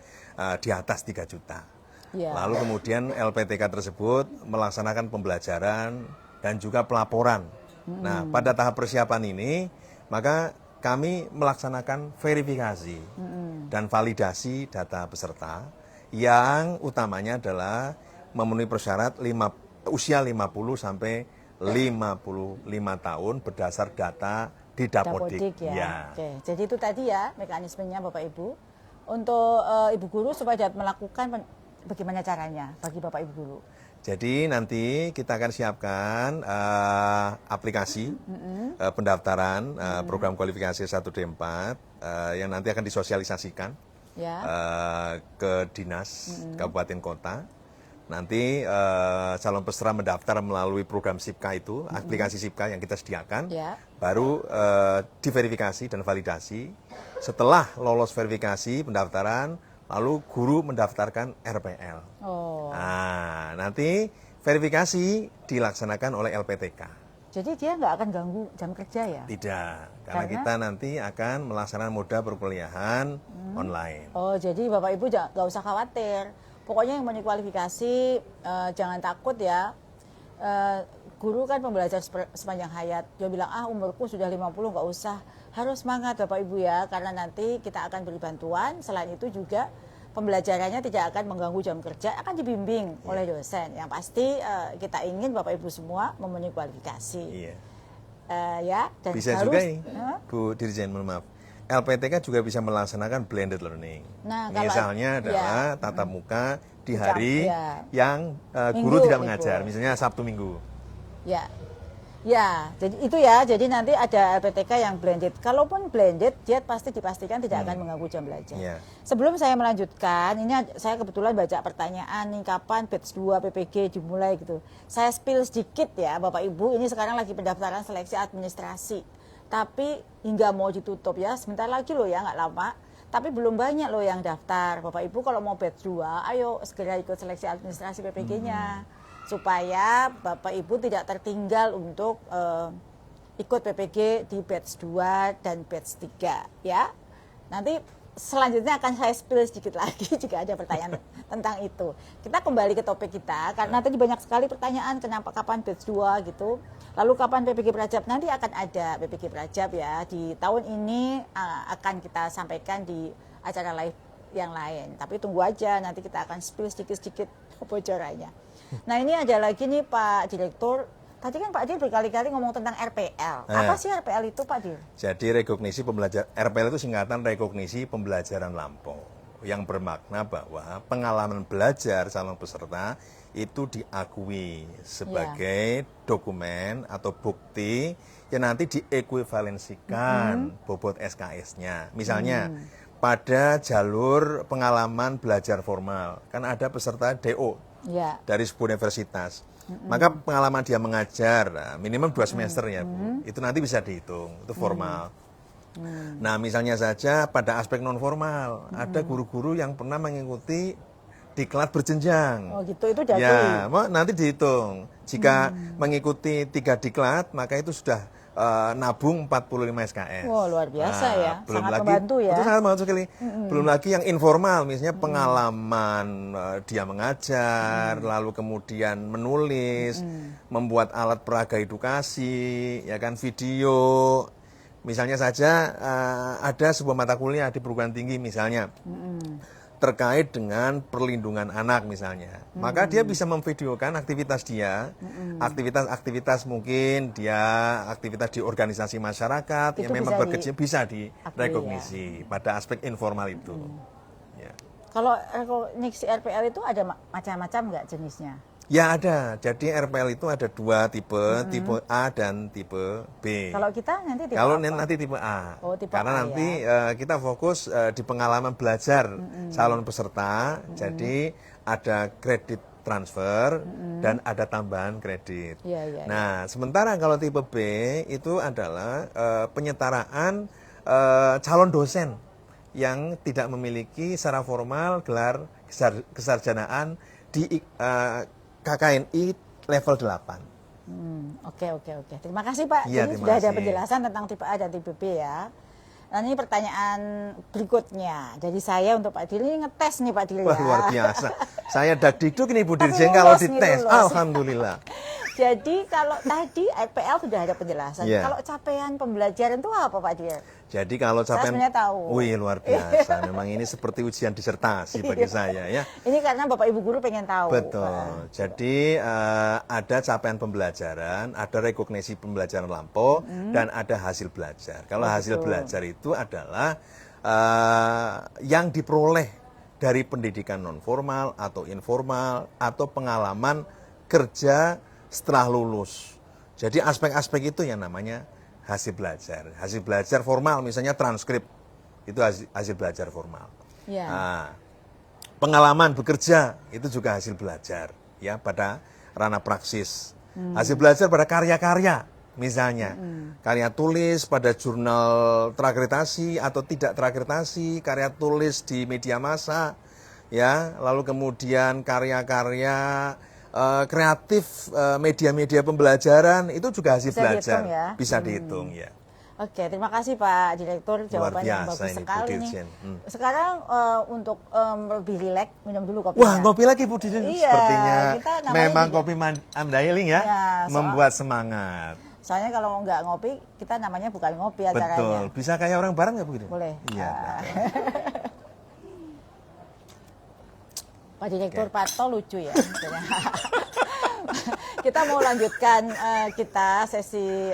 di atas 3 juta. Lalu kemudian LPTK tersebut melaksanakan pembelajaran dan juga pelaporan. Nah, pada tahap persiapan ini, maka kami melaksanakan verifikasi dan validasi data peserta yang utamanya adalah memenuhi persyarat usia 50 sampai 55 tahun berdasar data di Dapodik. Ya. Oke. Jadi itu tadi ya mekanismenya Bapak Ibu. Untuk Ibu guru supaya dapat melakukan bagaimana caranya bagi Bapak Ibu guru? Jadi nanti kita akan siapkan aplikasi pendaftaran program kualifikasi 1D4 yang nanti akan disosialisasikan ke dinas kabupaten kota. Nanti calon peserta mendaftar melalui program SIPKA itu, aplikasi SIPKA yang kita sediakan, baru diverifikasi dan validasi. Setelah lolos verifikasi pendaftaran, lalu guru mendaftarkan RPL. Nah, nanti verifikasi dilaksanakan oleh LPTK. Jadi dia nggak akan ganggu jam kerja ya? Tidak, karena kita nanti akan melaksanakan moda perkuliahan online. Oh, jadi Bapak Ibu nggak usah khawatir. Pokoknya yang memenuhi kualifikasi jangan takut ya. Guru kan pembelajar sepanjang hayat. Dia bilang, umurku sudah 50 nggak usah. Harus semangat Bapak Ibu ya, karena nanti kita akan beri bantuan. Selain itu juga pembelajarannya tidak akan mengganggu jam kerja, akan dibimbing oleh dosen. Yang pasti kita ingin Bapak Ibu semua memenuhi kualifikasi. Dan bisa harus, juga nih, Bu Dirjen, mohon maaf. LPTK juga bisa melaksanakan blended learning. Nah, misalnya adalah tatap muka di hari ya. yang Minggu, guru tidak libur. mengajar, misalnya Sabtu Minggu. Ya. Ya, jadi itu ya. Jadi nanti ada LPTK yang blended. Kalaupun blended, dia pasti dipastikan tidak akan mengganggu jam belajar. Yeah. Sebelum saya melanjutkan, ini saya kebetulan baca pertanyaan nih, kapan batch 2 PPG dimulai gitu. Saya spill sedikit ya, Bapak Ibu, ini sekarang lagi pendaftaran seleksi administrasi. Tapi hingga mau ditutup ya, sebentar lagi loh ya, nggak lama. Tapi belum banyak loh yang daftar. Bapak Ibu kalau mau batch 2, ayo segera ikut seleksi administrasi PPG-nya. Supaya Bapak Ibu tidak tertinggal untuk ikut PPG di batch 2 dan batch 3 ya. Nanti selanjutnya akan saya spill sedikit lagi jika ada pertanyaan tentang itu. Kita kembali ke topik kita karena tadi banyak sekali pertanyaan kapan batch 2 gitu. Lalu kapan PPG Prajab? Nanti akan ada PPG Prajab ya. Di tahun ini akan kita sampaikan di acara live yang lain. Tapi tunggu aja, nanti kita akan spill sedikit-sedikit bocorannya. Nah ini ada lagi nih Pak Direktur. Tadi kan Pak Dir berkali-kali ngomong tentang RPL. Apa sih RPL itu Pak Dir? Jadi rekognisi pembelajaran, RPL itu singkatan rekognisi pembelajaran lampau. Yang bermakna bahwa pengalaman belajar calon peserta itu diakui sebagai dokumen atau bukti yang nanti diekuivalensikan bobot SKS-nya. Misalnya pada jalur pengalaman belajar formal, kan ada peserta DO dari sebuah universitas. Maka pengalaman dia mengajar minimal 2 semester ya Bu, itu nanti bisa dihitung, itu formal. Nah misalnya saja pada aspek non formal, ada guru-guru yang pernah mengikuti diklat berjenjang. Oh gitu, itu diakui. Ya, nanti dihitung. Jika mengikuti 3 diklat, maka itu sudah nabung 45 SKS. Wah, luar biasa ya. Belum Sangat lagi, membantu ya. Itu sangat membantu sekali. Belum lagi yang informal, misalnya pengalaman dia mengajar, lalu kemudian menulis, membuat alat peraga edukasi, ya kan, video. Misalnya saja ada sebuah mata kuliah di perguruan tinggi misalnya. Terkait dengan perlindungan anak misalnya, maka dia bisa memvideokan aktivitas dia, aktivitas mungkin dia aktivitas di organisasi masyarakat itu yang memang bekerja bisa ya. direkognisi pada aspek informal itu. Ya. Kalau rekognisi RPL itu ada macam-macam nggak jenisnya? Ya ada, jadi RPL itu ada 2 tipe, tipe A dan tipe B. Kalau kita nanti tipe Kalau apa? nanti tipe A, Oh, tipe karena A, nanti ya. kita fokus di pengalaman belajar calon peserta, jadi ada kredit transfer dan ada tambahan kredit. Ya. Nah, sementara kalau tipe B itu adalah penyetaraan calon dosen yang tidak memiliki secara formal gelar kesarjanaan di KKNI level 8. Oke. Terima kasih Pak. Iya, Jadi terima sudah ada kasih. penjelasan tentang tipe A dan tipe B ya. Nah ini pertanyaan berikutnya. Jadi saya untuk Pak Dir ini ngetes nih Pak Dir Wah, ya. luar biasa. Saya dagdikduk ini Bu Tapi Dirjen kalau lulus nih, dites. lulus. Alhamdulillah. Jadi kalau tadi RPL sudah ada penjelasan. Iya. Kalau capaian pembelajaran itu apa Pak Dir? Jadi kalau Saya sebenarnya tahu. wih luar biasa. Memang ini seperti ujian disertasi bagi saya ya. Ini karena Bapak Ibu guru pengen tahu. Betul. Jadi ada capaian pembelajaran, ada rekognisi pembelajaran lampau, dan ada hasil belajar. Kalau hasil belajar itu adalah yang diperoleh dari pendidikan non formal atau informal atau pengalaman kerja setelah lulus. Jadi aspek-aspek itu yang namanya hasil belajar. Hasil belajar formal misalnya transkrip, itu hasil belajar formal. Ya. Nah, pengalaman bekerja itu juga hasil belajar ya pada ranah praksis. Hasil belajar pada karya-karya misalnya. Karya tulis pada jurnal terakreditasi atau tidak terakreditasi, karya tulis di media massa ya, lalu kemudian karya-karya kreatif media-media pembelajaran itu juga hasil Bisa belajar. dihitung ya? Bisa dihitung ya. Oke, terima kasih Pak Direktur, jawaban yang biasa bagus ini, Bu sekali nih. Dirjen. Sekarang untuk lebih rileks, minum dulu Wah, kopinya. ngopi lagi Bu Dirjen. Iya, Sepertinya kita namanya memang juga- kopi Mandailing ya, Ya, membuat semangat. Soalnya kalau nggak ngopi, kita namanya bukan ngopi acaranya. Betul. Bisa kayak orang bareng nggak Bu Dirjen? Boleh. Iya. Pak Direktur Parto lucu ya. Kita mau lanjutkan kita sesi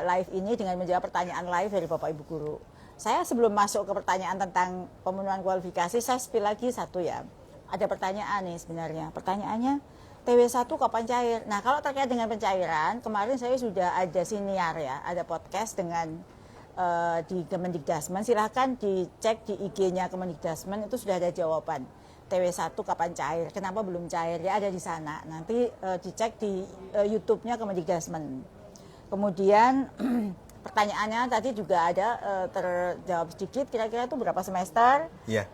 live ini dengan menjawab pertanyaan live dari Bapak Ibu Guru. Saya sebelum masuk ke pertanyaan tentang pemenuhan kualifikasi, saya spill lagi satu ya. ada pertanyaan nih sebenarnya. Pertanyaannya, TW1 kapan cair? Nah, kalau terkait dengan pencairan, kemarin saya sudah ada siniar ya, ada podcast dengan di Kemendikdasmen. Silahkan dicek di IG-nya Kemendikdasmen, itu sudah ada jawaban. TW1 kapan cair? Kenapa belum cair? Ya ada di sana. Nanti dicek di YouTube-nya Kemendikdasmen. Kemudian pertanyaannya tadi juga ada terjawab sedikit, kira-kira itu berapa semester? Iya.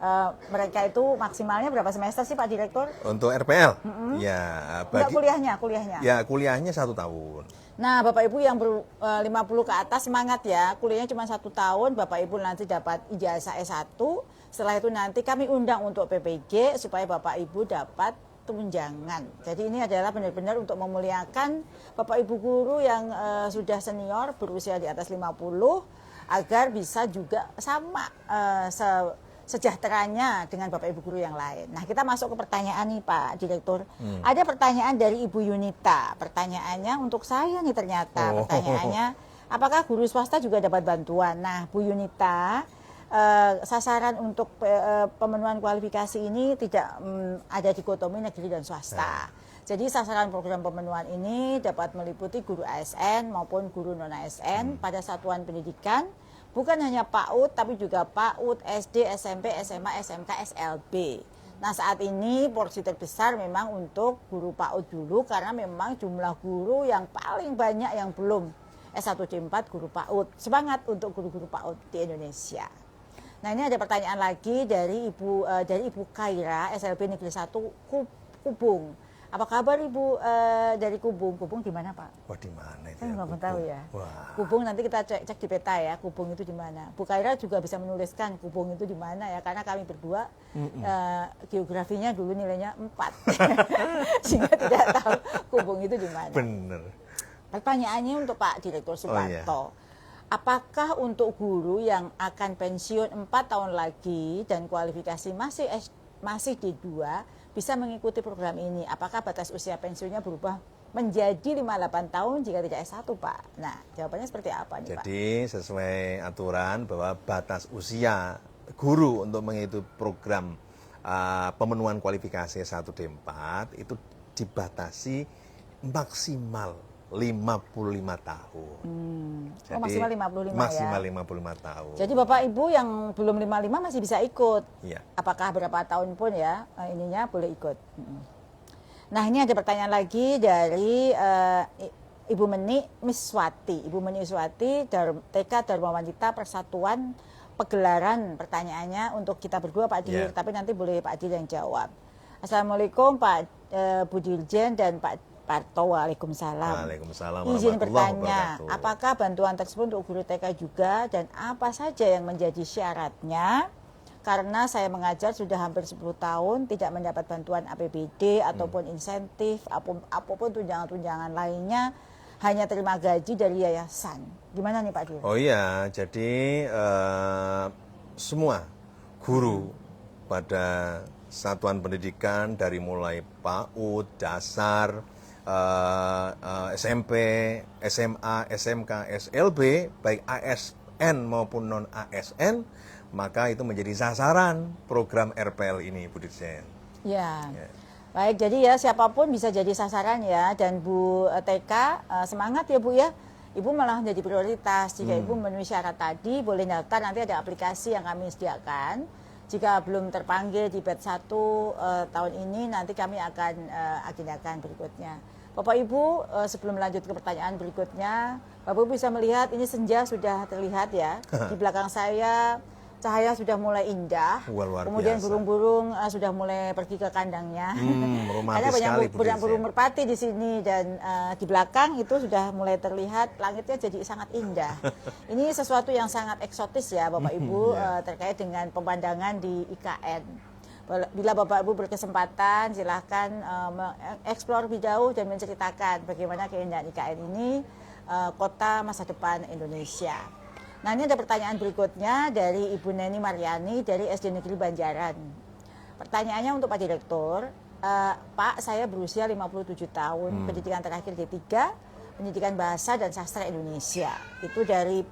Mereka itu maksimalnya berapa semester sih Pak Direktur? Untuk RPL, ya Enggak kuliahnya. Ya kuliahnya 1 tahun. Nah, Bapak Ibu yang 50 ke atas semangat ya, kuliahnya cuma 1 tahun, Bapak Ibu nanti dapat ijazah S1, setelah itu nanti kami undang untuk PPG supaya Bapak Ibu dapat tunjangan. Jadi ini adalah benar-benar untuk memuliakan Bapak Ibu guru yang sudah senior berusia di atas 50 agar bisa juga sama sejahteranya dengan Bapak Ibu guru yang lain. Nah, kita masuk ke pertanyaan nih Pak Direktur. Ada pertanyaan dari Ibu Yunita. Pertanyaannya untuk saya nih ternyata. Pertanyaannya, apakah guru swasta juga dapat bantuan? Nah, Bu Yunita, sasaran untuk pemenuhan kualifikasi ini tidak ada dikotomi negeri dan swasta. Jadi sasaran program pemenuhan ini dapat meliputi guru ASN maupun guru non-ASN pada satuan pendidikan, bukan hanya PAUD tapi juga PAUD, SD, SMP, SMA, SMK, SLB. Nah, saat ini porsi terbesar memang untuk guru PAUD dulu karena memang jumlah guru yang paling banyak yang belum S1 D4 guru PAUD. Semangat untuk guru-guru PAUD di Indonesia. Nah, ini ada pertanyaan lagi dari Ibu Kaira, SLB Negeri 1 Kubung. Apa kabar Ibu dari Kubung? Kubung di mana Pak? Wah, di mana itu? Saya nggak tahu ya. Wah. Kubung nanti kita cek di peta ya, Kubung itu di mana. Bu Kaira juga bisa menuliskan Kubung itu di mana ya, karena kami berdua geografinya dulu nilainya 4. Sehingga tidak tahu Kubung itu di mana. Bener. Pertanyaannya untuk Pak Direktur Suparto. Apakah untuk guru yang akan pensiun 4 tahun lagi dan kualifikasi masih D2 bisa mengikuti program ini? Apakah batas usia pensiunnya berubah menjadi 58 tahun jika tidak S1, Pak? Nah, jawabannya seperti apa nih, Pak? Jadi sesuai aturan bahwa batas usia guru untuk mengikuti program pemenuhan kualifikasi S1 D4 itu dibatasi maksimal 55 tahun. Jadi, maksimal 55 maksimal ya? 55 tahun. Jadi Bapak Ibu yang belum 55 masih bisa ikut? Iya. Apakah berapa tahun pun ya, ininya boleh ikut. Nah, ini ada pertanyaan lagi dari Ibu Meni Miswati. Ibu Meni Miswati, TK Dharma Wanita Persatuan Pegelaran. Pertanyaannya untuk kita berdua Pak Dir, tapi nanti boleh Pak Dir yang jawab. Assalamualaikum Pak Bu Dirjen dan Pak Parto. Waalaikumsalam. Waalaikumsalam. Izin bertanya, apakah bantuan tersebut untuk guru TK juga dan apa saja yang menjadi syaratnya? Karena saya mengajar sudah hampir 10 tahun tidak mendapat bantuan APBD ataupun insentif, apapun tunjangan-tunjangan lainnya, hanya terima gaji dari yayasan. Gimana nih Pak Dir? Oh iya, jadi semua guru pada satuan pendidikan dari mulai PAUD, dasar, SMP, SMA, SMK, SLB, baik ASN maupun non-ASN, maka itu menjadi sasaran program RPL ini, Bu Dirjen. Ya. Baik, jadi ya siapapun bisa jadi sasaran ya. Dan Bu TK, semangat ya Bu ya. Ibu malah menjadi prioritas. Jika Ibu memenuhi syarat tadi, boleh daftar, nanti ada aplikasi yang kami sediakan. Jika belum terpanggil di batch 1 tahun ini, nanti kami akan agendakan berikutnya. Bapak Ibu, sebelum lanjut ke pertanyaan berikutnya, Bapak Ibu bisa melihat ini senja sudah terlihat ya. Di belakang saya cahaya sudah mulai indah. Kemudian burung-burung sudah mulai pergi ke kandangnya. Karena banyak burung merpati di sini dan di belakang itu sudah mulai terlihat langitnya jadi sangat indah. Ini sesuatu yang sangat eksotis ya Bapak Ibu terkait dengan pemandangan di IKN. Bila Bapak Ibu berkesempatan, silahkan mengeksplor lebih jauh dan menceritakan bagaimana keindahan IKN ini, kota masa depan Indonesia. Nah, ini ada pertanyaan berikutnya dari Ibu Neni Mariani dari SD Negeri Banjaran. Pertanyaannya untuk Pak Direktur, Pak, saya berusia 57 tahun, pendidikan terakhir D3, pendidikan bahasa dan sastra Indonesia. Itu dari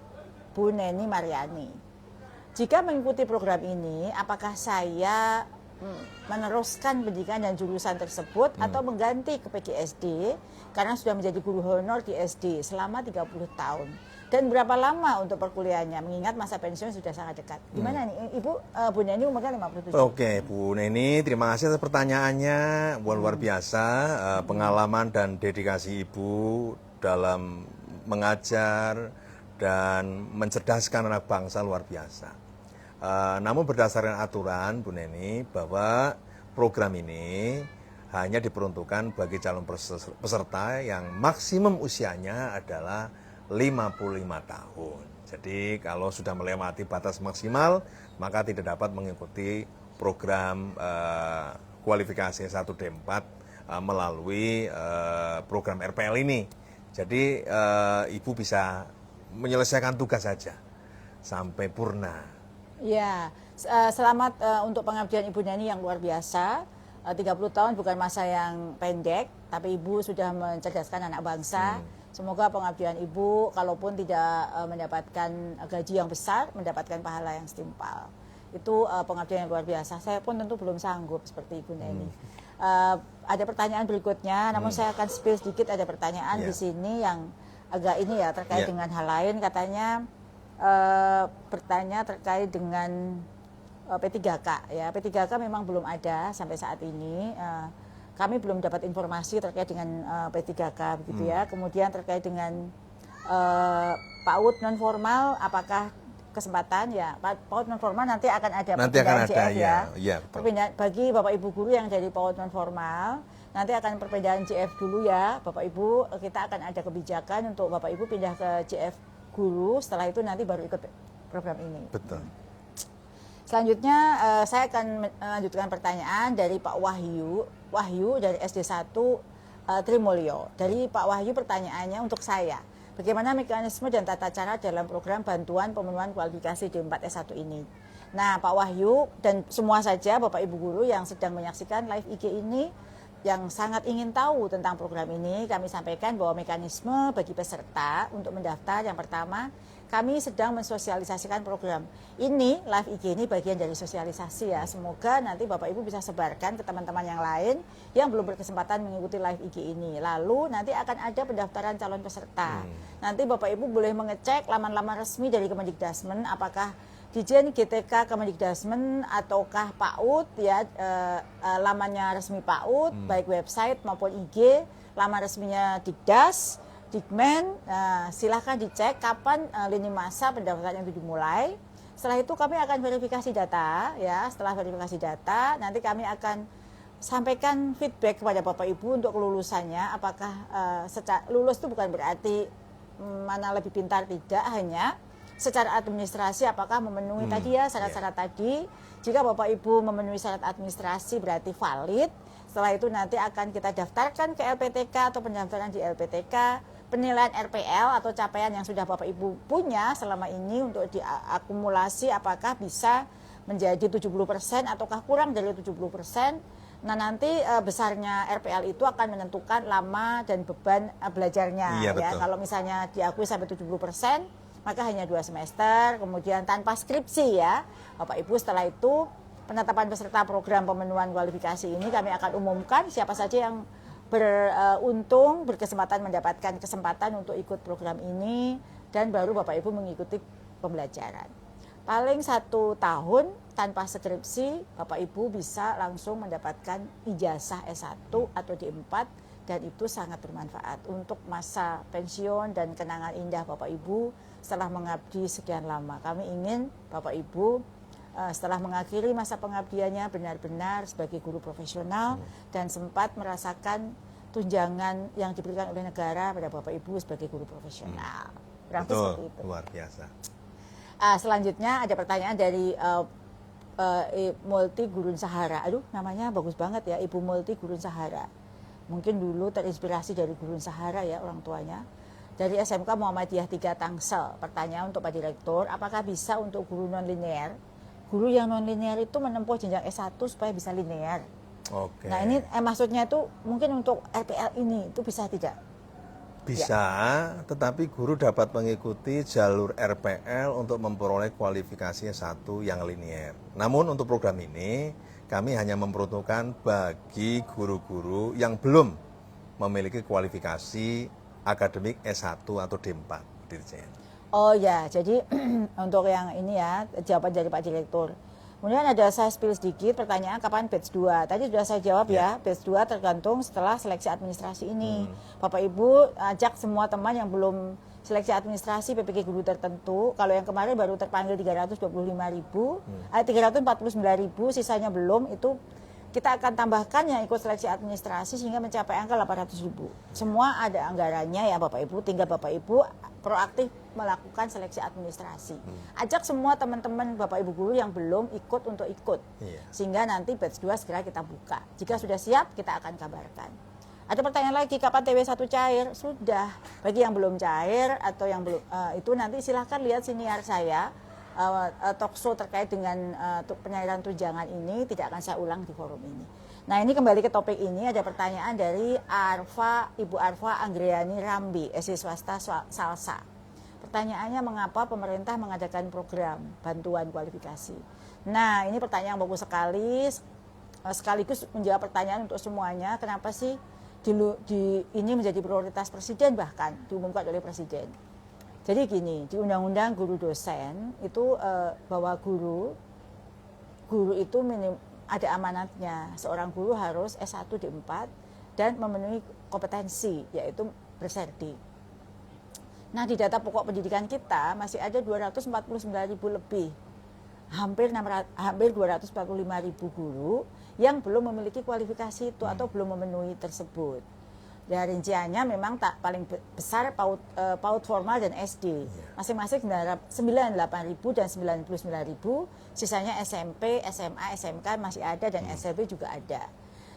Bu Neni Mariani. Jika mengikuti program ini, apakah saya meneruskan pendidikan dan jurusan tersebut atau mengganti ke PGSD karena sudah menjadi guru honor di SD selama 30 tahun. Dan berapa lama untuk perkuliahannya, mengingat masa pensiun sudah sangat dekat. Gimana nih Ibu, Bu Neni umurnya 57. Oke, Bu Neni, terima kasih atas pertanyaannya. Luar biasa pengalaman dan dedikasi Ibu dalam mengajar dan mencerdaskan anak bangsa luar biasa. Namun berdasarkan aturan Bu Neni bahwa program ini hanya diperuntukkan bagi calon peserta yang maksimum usianya adalah 55 tahun. Jadi kalau sudah melewati batas maksimal, maka tidak dapat mengikuti program kualifikasi S1D4 melalui program RPL ini. Jadi Ibu bisa menyelesaikan tugas saja sampai purna. Ya, selamat untuk pengabdian Ibu Neni yang luar biasa. 30 tahun bukan masa yang pendek, tapi Ibu sudah mencerdaskan anak bangsa. Semoga pengabdian Ibu, kalaupun tidak mendapatkan gaji yang besar, mendapatkan pahala yang setimpal. Itu pengabdian yang luar biasa. Saya pun tentu belum sanggup seperti Ibu Neni. Ada pertanyaan berikutnya, namun saya akan spill sedikit. Ada pertanyaan di sini yang agak ini ya, terkait dengan hal lain. Katanya bertanya terkait dengan P3K. Ya, P3K memang belum ada sampai saat ini. Kami belum dapat informasi terkait dengan P3K begitu ya. Kemudian terkait dengan PAUD non formal, apakah kesempatan ya PAUD non formal nanti akan ada perpindahan CF ya. Perpindahan bagi Bapak Ibu guru yang dari PAUD non formal, nanti akan perpindahan CF dulu ya Bapak Ibu. Kita akan ada kebijakan untuk Bapak Ibu pindah ke CF guru, setelah itu nanti baru ikut program ini. Betul. Selanjutnya saya akan melanjutkan pertanyaan dari Pak Wahyu dari SD 1 Trimulyo. Dari Pak Wahyu pertanyaannya untuk saya, bagaimana mekanisme dan tata cara dalam program bantuan pemenuhan kualifikasi D4 S1 ini? Nah Pak Wahyu dan semua saja Bapak Ibu guru yang sedang menyaksikan live IG ini, yang sangat ingin tahu tentang program ini, kami sampaikan bahwa mekanisme bagi peserta untuk mendaftar yang pertama, kami sedang mensosialisasikan program. Ini live IG ini bagian dari sosialisasi ya. Semoga nanti Bapak Ibu bisa sebarkan ke teman-teman yang lain yang belum berkesempatan mengikuti live IG ini. Lalu nanti akan ada pendaftaran calon peserta. Nanti Bapak Ibu boleh mengecek laman-laman resmi dari Kemendikdasmen apakah Dijen GTK Kemendikdasmen ataukah PAUD ya, lamannya resmi PAUD baik website maupun IG, laman resminya Dikdas, Dikmen. Silahkan dicek kapan lini masa pendaftaran itu dimulai. Setelah itu kami akan verifikasi data ya. Setelah verifikasi data nanti kami akan sampaikan feedback kepada Bapak Ibu untuk kelulusannya. Apakah lulus itu bukan berarti mana lebih pintar, tidak, hanya secara administrasi apakah memenuhi tadi ya syarat-syarat tadi. Jika Bapak Ibu memenuhi syarat administrasi berarti valid. Setelah itu nanti akan kita daftarkan ke LPTK atau pendaftaran di LPTK. Penilaian RPL atau capaian yang sudah Bapak Ibu punya selama ini untuk diakumulasi apakah bisa menjadi 70% ataukah kurang dari 70%. Nah nanti besarnya RPL itu akan menentukan lama dan beban belajarnya ya. Kalau misalnya diakui sampai 70%, maka hanya 2 semester, kemudian tanpa skripsi ya. Bapak Ibu setelah itu penetapan peserta program pemenuhan kualifikasi ini kami akan umumkan siapa saja yang beruntung, berkesempatan mendapatkan kesempatan untuk ikut program ini, dan baru Bapak Ibu mengikuti pembelajaran. Paling 1 tahun tanpa skripsi, Bapak Ibu bisa langsung mendapatkan ijazah S1 atau D4, dan itu sangat bermanfaat untuk masa pensiun dan kenangan indah Bapak Ibu setelah mengabdi sekian lama. Kami ingin Bapak Ibu setelah mengakhiri masa pengabdiannya benar-benar sebagai guru profesional dan sempat merasakan tunjangan yang diberikan oleh negara pada Bapak Ibu sebagai guru profesional. Betul, luar biasa. Selanjutnya ada pertanyaan dari Multi Gurun Sahara. Aduh, namanya bagus banget ya, Ibu Multi Gurun Sahara. Mungkin dulu terinspirasi dari Gurun Sahara ya orang tuanya. Dari SMK Muhammadiyah 3 Tangsel. Pertanyaan untuk Pak Direktur, apakah bisa untuk guru non-linear? Guru yang non-linear itu menempuh jenjang S1 supaya bisa linear. Oke. Nah ini maksudnya itu mungkin untuk RPL ini itu bisa tidak? Bisa, tetapi guru dapat mengikuti jalur RPL untuk memperoleh kualifikasi S1 yang linear. Namun untuk program ini, kami hanya memperuntukkan bagi guru-guru yang belum memiliki kualifikasi akademik S1 atau D4, Dirjen. Oh ya, jadi untuk yang ini ya, jawaban dari Pak Direktur. Kemudian ada saya spill sedikit pertanyaan kapan batch 2. Tadi sudah saya jawab ya, batch 2 tergantung setelah seleksi administrasi ini. Bapak Ibu ajak semua teman yang belum seleksi administrasi PPG guru tertentu. Kalau yang kemarin baru terpanggil 349.000, sisanya belum, itu kita akan tambahkan yang ikut seleksi administrasi sehingga mencapai angka 800.000. Semua ada anggarannya ya Bapak Ibu, tinggal Bapak Ibu proaktif melakukan seleksi administrasi. Ajak semua teman-teman Bapak Ibu guru yang belum ikut untuk ikut. Sehingga nanti batch 2 segera kita buka. Jika sudah siap, kita akan kabarkan. Ada pertanyaan lagi, kapan TW1 cair? Sudah. Bagi yang belum cair atau yang belum, itu nanti silahkan lihat siniar saya. Talkshow terkait dengan penyairan tunjangan ini tidak akan saya ulang di forum ini. Nah ini kembali ke topik ini, ada pertanyaan dari Ibu Arfa Anggriani Rambi, SD swasta Salsa. Pertanyaannya, mengapa pemerintah mengadakan program bantuan kualifikasi? Nah ini pertanyaan bagus sekali, sekaligus menjawab pertanyaan untuk semuanya, kenapa sih ini menjadi prioritas Presiden, bahkan diumumkan oleh Presiden. Jadi gini, di Undang-Undang Guru Dosen itu bahwa guru itu ada amanatnya, seorang guru harus S1 D4 dan memenuhi kompetensi, yaitu berserti. Nah di data pokok pendidikan kita masih ada 249.000 lebih, hampir 245.000 guru yang belum memiliki kualifikasi itu atau belum memenuhi tersebut. Dan rinciannya memang tak paling besar PAUD formal dan SD. Masing-masing 98.000 dan 99.000, sisanya SMP, SMA, SMK masih ada dan SLB juga ada.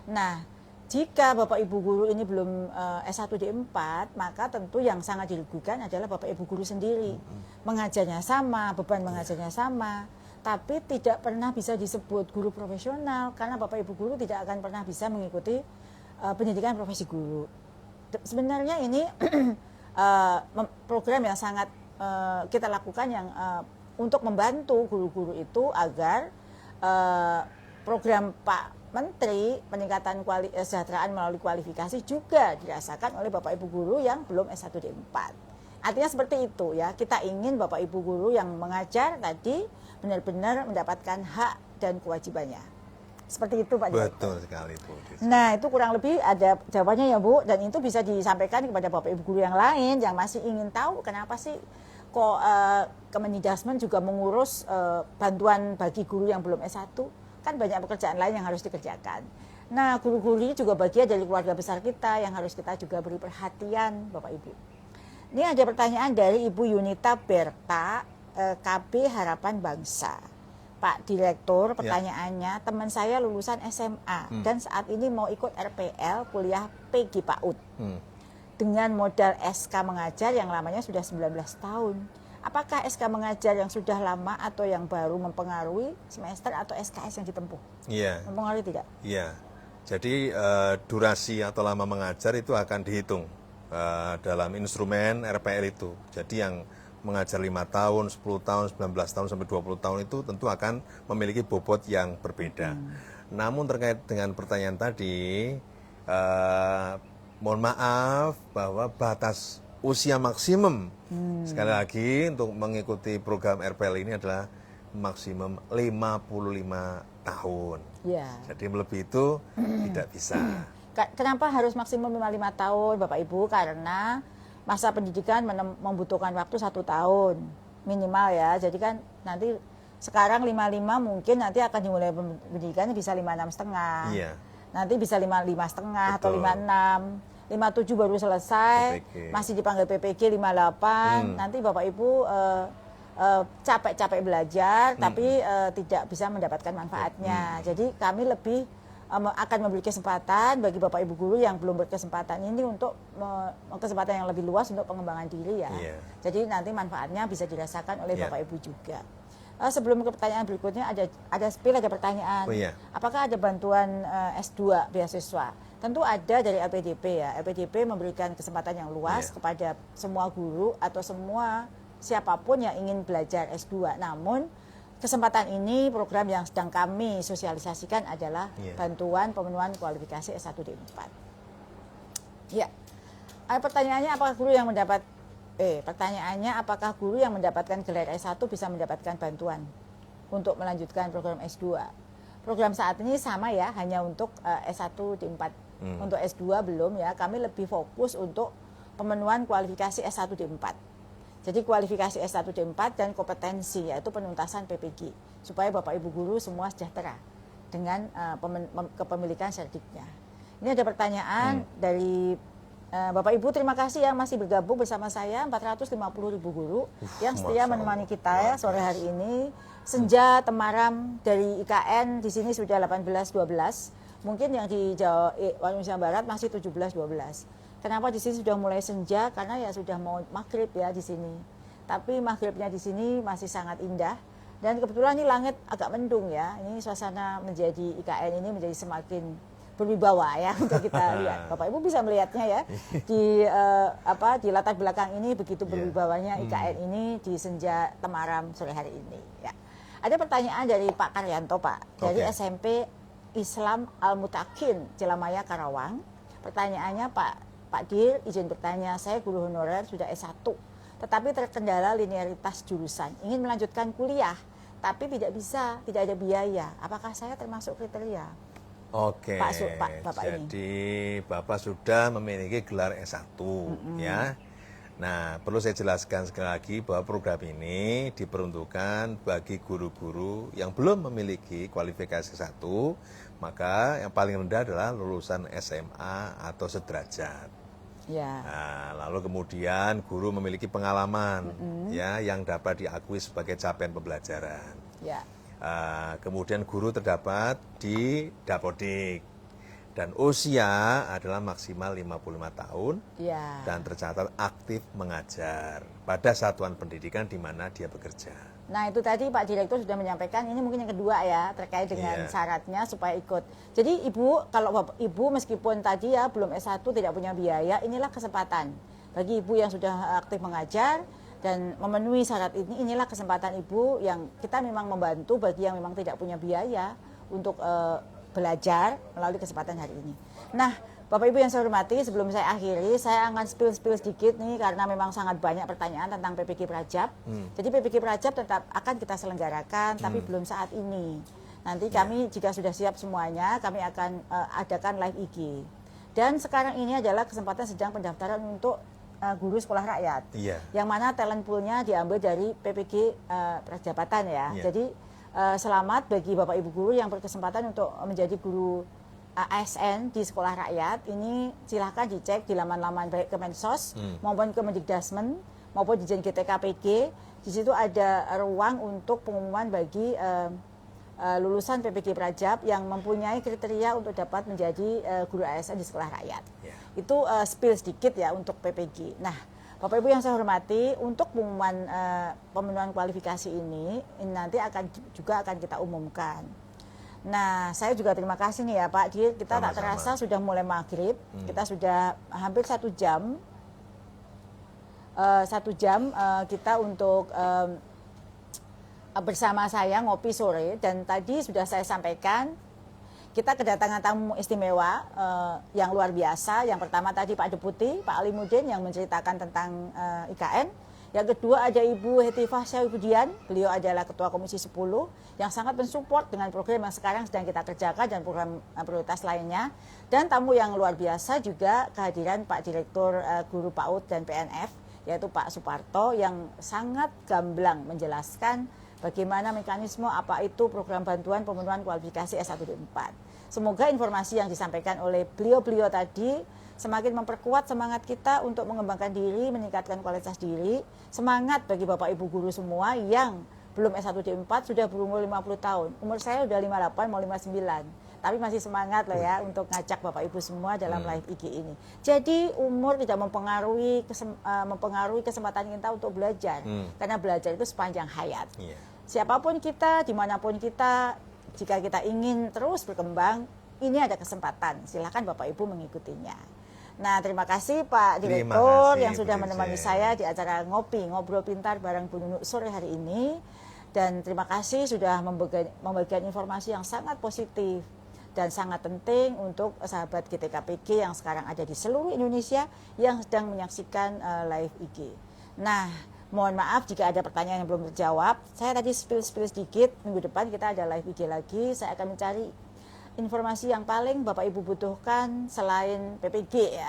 Nah, jika Bapak Ibu guru ini belum S1 D4, maka tentu yang sangat dirugikan adalah Bapak Ibu guru sendiri. Mengajarnya sama, beban mengajarnya sama, tapi tidak pernah bisa disebut guru profesional karena Bapak Ibu guru tidak akan pernah bisa mengikuti pendidikan profesi guru. Sebenarnya ini program yang sangat kita lakukan yang untuk membantu guru-guru itu agar program Pak Menteri peningkatan kesejahteraan melalui kualifikasi juga dirasakan oleh Bapak Ibu guru yang belum S1 D4. Artinya seperti itu ya, kita ingin Bapak Ibu guru yang mengajar tadi benar-benar mendapatkan hak dan kewajibannya. Seperti itu Pak Direktur. Betul sekali Bu. Nah itu kurang lebih ada jawabannya ya Bu, dan itu bisa disampaikan kepada Bapak Ibu guru yang lain yang masih ingin tahu kenapa sih kok Kemendikbudrismen juga mengurus bantuan bagi guru yang belum S1, kan banyak pekerjaan lain yang harus dikerjakan. Nah guru-guru ini juga bagian dari keluarga besar kita yang harus kita juga beri perhatian Bapak Ibu. Ini ada pertanyaan dari Ibu Yunita Berta, KB Harapan Bangsa. Pak Direktur, pertanyaannya, teman saya lulusan SMA dan saat ini mau ikut RPL kuliah PG PAUD dengan modal SK mengajar yang lamanya sudah 19 tahun. Apakah SK mengajar yang sudah lama atau yang baru mempengaruhi semester atau SKS yang ditempuh? Iya. Mempengaruhi tidak? Iya. Jadi durasi atau lama mengajar itu akan dihitung dalam instrumen RPL itu. Jadi yang mengajar 5 tahun, 10 tahun, 19 tahun, sampai 20 tahun itu tentu akan memiliki bobot yang berbeda. Namun terkait dengan pertanyaan tadi, mohon maaf bahwa batas usia maksimum, sekali lagi untuk mengikuti program RPL ini adalah maksimum 55 tahun. Jadi lebih itu tidak bisa. Kenapa harus maksimum 55 tahun Bapak Ibu? Karena masa pendidikan membutuhkan waktu 1 tahun minimal ya. Jadi kan nanti sekarang 55 mungkin nanti akan dimulai pendidikannya bisa 56,5. Nanti bisa 55,5 atau 56. 57 baru selesai, PPG. Masih dipanggil PPG 58. Nanti Bapak Ibu capek-capek belajar tapi tidak bisa mendapatkan manfaatnya. Jadi kami lebih akan memberi kesempatan bagi Bapak Ibu guru yang belum berkesempatan ini untuk kesempatan yang lebih luas untuk pengembangan diri ya. Jadi nanti manfaatnya bisa dirasakan oleh Bapak Ibu juga. Sebelum ke pertanyaan berikutnya ada pertanyaan. Apakah ada bantuan S2 beasiswa? Tentu ada dari LPDP ya. LPDP memberikan kesempatan yang luas kepada semua guru atau semua siapapun yang ingin belajar S2. Namun kesempatan ini program yang sedang kami sosialisasikan adalah bantuan pemenuhan kualifikasi S1 D4. Ya. Pertanyaannya apakah guru yang mendapatkan gelar S1 bisa mendapatkan bantuan untuk melanjutkan program S2? Program saat ini sama ya, hanya untuk S1 D4. Untuk S2 belum ya, kami lebih fokus untuk pemenuhan kualifikasi S1 D4. Jadi kualifikasi S1 D4 dan kompetensi, yaitu penuntasan PPG, supaya Bapak Ibu guru semua sejahtera dengan kepemilikan serdiknya. Ini ada pertanyaan dari Bapak Ibu, terima kasih yang masih bergabung bersama saya, 450.000 guru yang setia menemani kita ya sore hari ini. Senja Temaram dari IKN di sini sudah 18.12, mungkin yang di Jawa Indonesia Barat masih 17.12. Kenapa di sini sudah mulai senja? Karena ya sudah mau maghrib ya di sini. Tapi maghribnya di sini masih sangat indah. Dan kebetulan ini langit agak mendung ya. Ini suasana menjadi IKN ini menjadi semakin berwibawa ya untuk kita lihat. Bapak Ibu bisa melihatnya ya di latar belakang ini begitu berwibawanya IKN ini di senja Temaram sore hari ini. Ya. Ada pertanyaan dari Pak Karyanto Pak dari SMP Islam Al Mutakin Jelamaya Karawang. Pertanyaannya Pak Dir, izin bertanya, saya guru honorer sudah S1, tetapi terkendala linearitas jurusan, ingin melanjutkan kuliah, tapi tidak bisa, tidak ada biaya. Apakah saya termasuk kriteria? Oke, Bapak jadi Bapak sudah memiliki gelar S1 ya. Nah, perlu saya jelaskan sekali lagi bahwa program ini diperuntukkan bagi guru-guru yang belum memiliki kualifikasi S1, maka yang paling rendah adalah lulusan SMA atau sederajat. Ya. Nah, lalu kemudian guru memiliki pengalaman ya yang dapat diakui sebagai capaian pembelajaran. Ya. Kemudian guru terdapat di Dapodik dan usia adalah maksimal 55 tahun ya. Dan tercatat aktif mengajar pada satuan pendidikan di mana dia bekerja. Nah itu tadi Pak Direktur sudah menyampaikan, ini mungkin yang kedua ya terkait dengan syaratnya supaya ikut. Jadi Ibu, kalau Ibu meskipun tadi ya belum S1 tidak punya biaya, inilah kesempatan bagi Ibu yang sudah aktif mengajar dan memenuhi syarat ini, inilah kesempatan Ibu yang kita memang membantu bagi yang memang tidak punya biaya untuk belajar melalui kesempatan hari ini. Nah, Bapak Ibu yang saya hormati, sebelum saya akhiri, saya akan spill sedikit nih karena memang sangat banyak pertanyaan tentang PPG Prajab. Jadi PPG Prajab tetap akan kita selenggarakan, tapi belum saat ini. Nanti kami jika sudah siap semuanya, kami akan adakan live IG. Dan sekarang ini adalah kesempatan sedang pendaftaran untuk guru sekolah rakyat, yang mana talent poolnya diambil dari PPG Prajabatan ya. Jadi selamat bagi Bapak Ibu guru yang berkesempatan untuk menjadi guru ASN di sekolah rakyat. Ini silahkan dicek di laman-laman baik Kemensos maupun Kemendikdasmen maupun di GTKPG. Di situ ada ruang untuk pengumuman bagi lulusan PPG Prajab yang mempunyai kriteria untuk dapat menjadi guru ASN di sekolah rakyat. Itu spill sedikit ya untuk PPG. Nah, Bapak Ibu yang saya hormati, untuk pengumuman pemenuhan kualifikasi ini nanti juga akan kita umumkan. Nah, saya juga terima kasih nih ya Pak Dir, kita tak terasa sudah mulai maghrib, kita sudah hampir 1 jam. 1 jam kita untuk bersama saya ngopi sore, dan tadi sudah saya sampaikan kita kedatangan tamu istimewa yang luar biasa. Yang pertama tadi Pak Deputi, Pak Alimuddin yang menceritakan tentang IKN. Yang kedua ada Ibu Hetifah Syahibudian, beliau adalah Ketua Komisi 10 yang sangat mensupport dengan program yang sekarang sedang kita kerjakan dan program prioritas lainnya. Dan tamu yang luar biasa juga kehadiran Pak Direktur Guru PAUD dan PNF, yaitu Pak Suparto yang sangat gamblang menjelaskan bagaimana mekanisme apa itu program bantuan pemenuhan kualifikasi S1 D4. Semoga informasi yang disampaikan oleh beliau-beliau tadi semakin memperkuat semangat kita untuk mengembangkan diri, meningkatkan kualitas diri. Semangat bagi Bapak Ibu guru semua yang belum S1 D4 sudah berumur 50 tahun. Umur saya udah 58 mau 59. Tapi masih semangat loh ya untuk ngajak Bapak Ibu semua dalam live IG ini. Jadi umur tidak mempengaruhi kesempatan kita untuk belajar. Karena belajar itu sepanjang hayat. Siapapun kita, dimanapun kita, jika kita ingin terus berkembang, ini ada kesempatan. Silakan Bapak Ibu mengikutinya. Nah, terima kasih Pak Direktur yang sudah menemani saya di acara Ngobrol Pintar bareng Bu Nunuk sore hari ini. Dan terima kasih sudah membagikan informasi yang sangat positif dan sangat penting untuk sahabat GTKPG yang sekarang ada di seluruh Indonesia yang sedang menyaksikan live IG. Nah, mohon maaf jika ada pertanyaan yang belum terjawab. Saya tadi spill sedikit, minggu depan kita ada live IG lagi. Saya akan mencari informasi yang paling Bapak Ibu butuhkan selain PPG ya.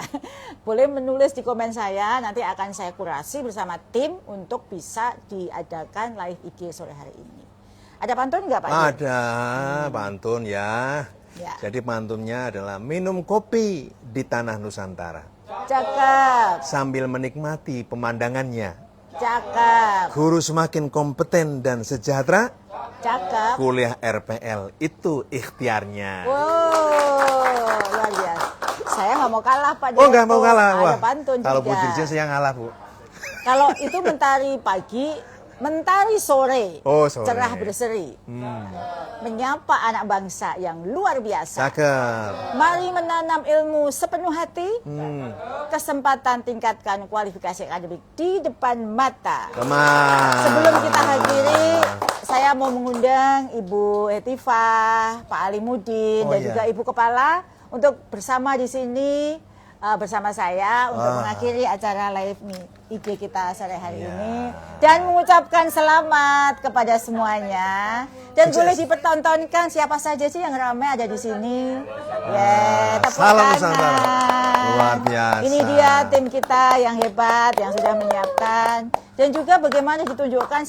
Boleh menulis di komen saya, nanti akan saya kurasi bersama tim untuk bisa diadakan live IG sore hari ini. Ada pantun nggak Pak? Ada pantun ya. Jadi pantunnya adalah minum kopi di tanah Nusantara. Cakep. Sambil menikmati pemandangannya. Cakep. Guru semakin kompeten dan sejahtera. Cakep. Kuliah RPL itu ikhtiarnya. Wow, luar biasa. Saya nggak mau kalah Pak. Oh nggak mau kalah. Ada Wah, pantun kalau juga. Bu Dirjen saya ngalah Bu. Kalau itu mentari pagi, mentari sore, Oh, sore. cerah berseri, menyapa anak bangsa yang luar biasa. Cakep. Mari menanam ilmu sepenuh hati, kesempatan tingkatkan kualifikasi akademik di depan mata. Teman. Sebelum kita hadiri, saya mau mengundang Ibu Hetifah, Pak Alimuddin, dan juga Ibu Kepala untuk bersama di sini bersama saya untuk mengakhiri acara live IG kita sore hari ini dan mengucapkan selamat kepada semuanya dan boleh dipertontonkan siapa saja sih yang ramai ada di sini. Tepuk Salam tangan. Nusantara. Luar biasa. Ini dia tim kita yang hebat yang sudah menyiapkan dan juga bagaimana ditunjukkan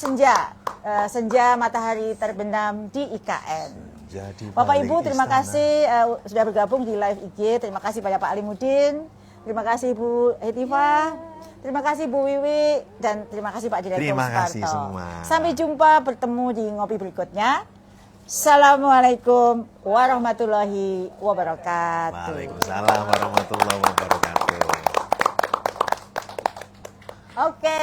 senja matahari terbenam di IKN. Jadi Bapak Ibu terima kasih sudah bergabung di live IG. Terima kasih pada Pak Alimuddin. Terima kasih Bu Hetifah. Terima kasih Bu Wiwi dan terima kasih Pak Direktur Terima kasih Suparto. semua. Sampai jumpa bertemu di ngopi berikutnya. Assalamualaikum warahmatullahi wabarakatuh. Waalaikumsalam warahmatullahi wabarakatuh. Oke.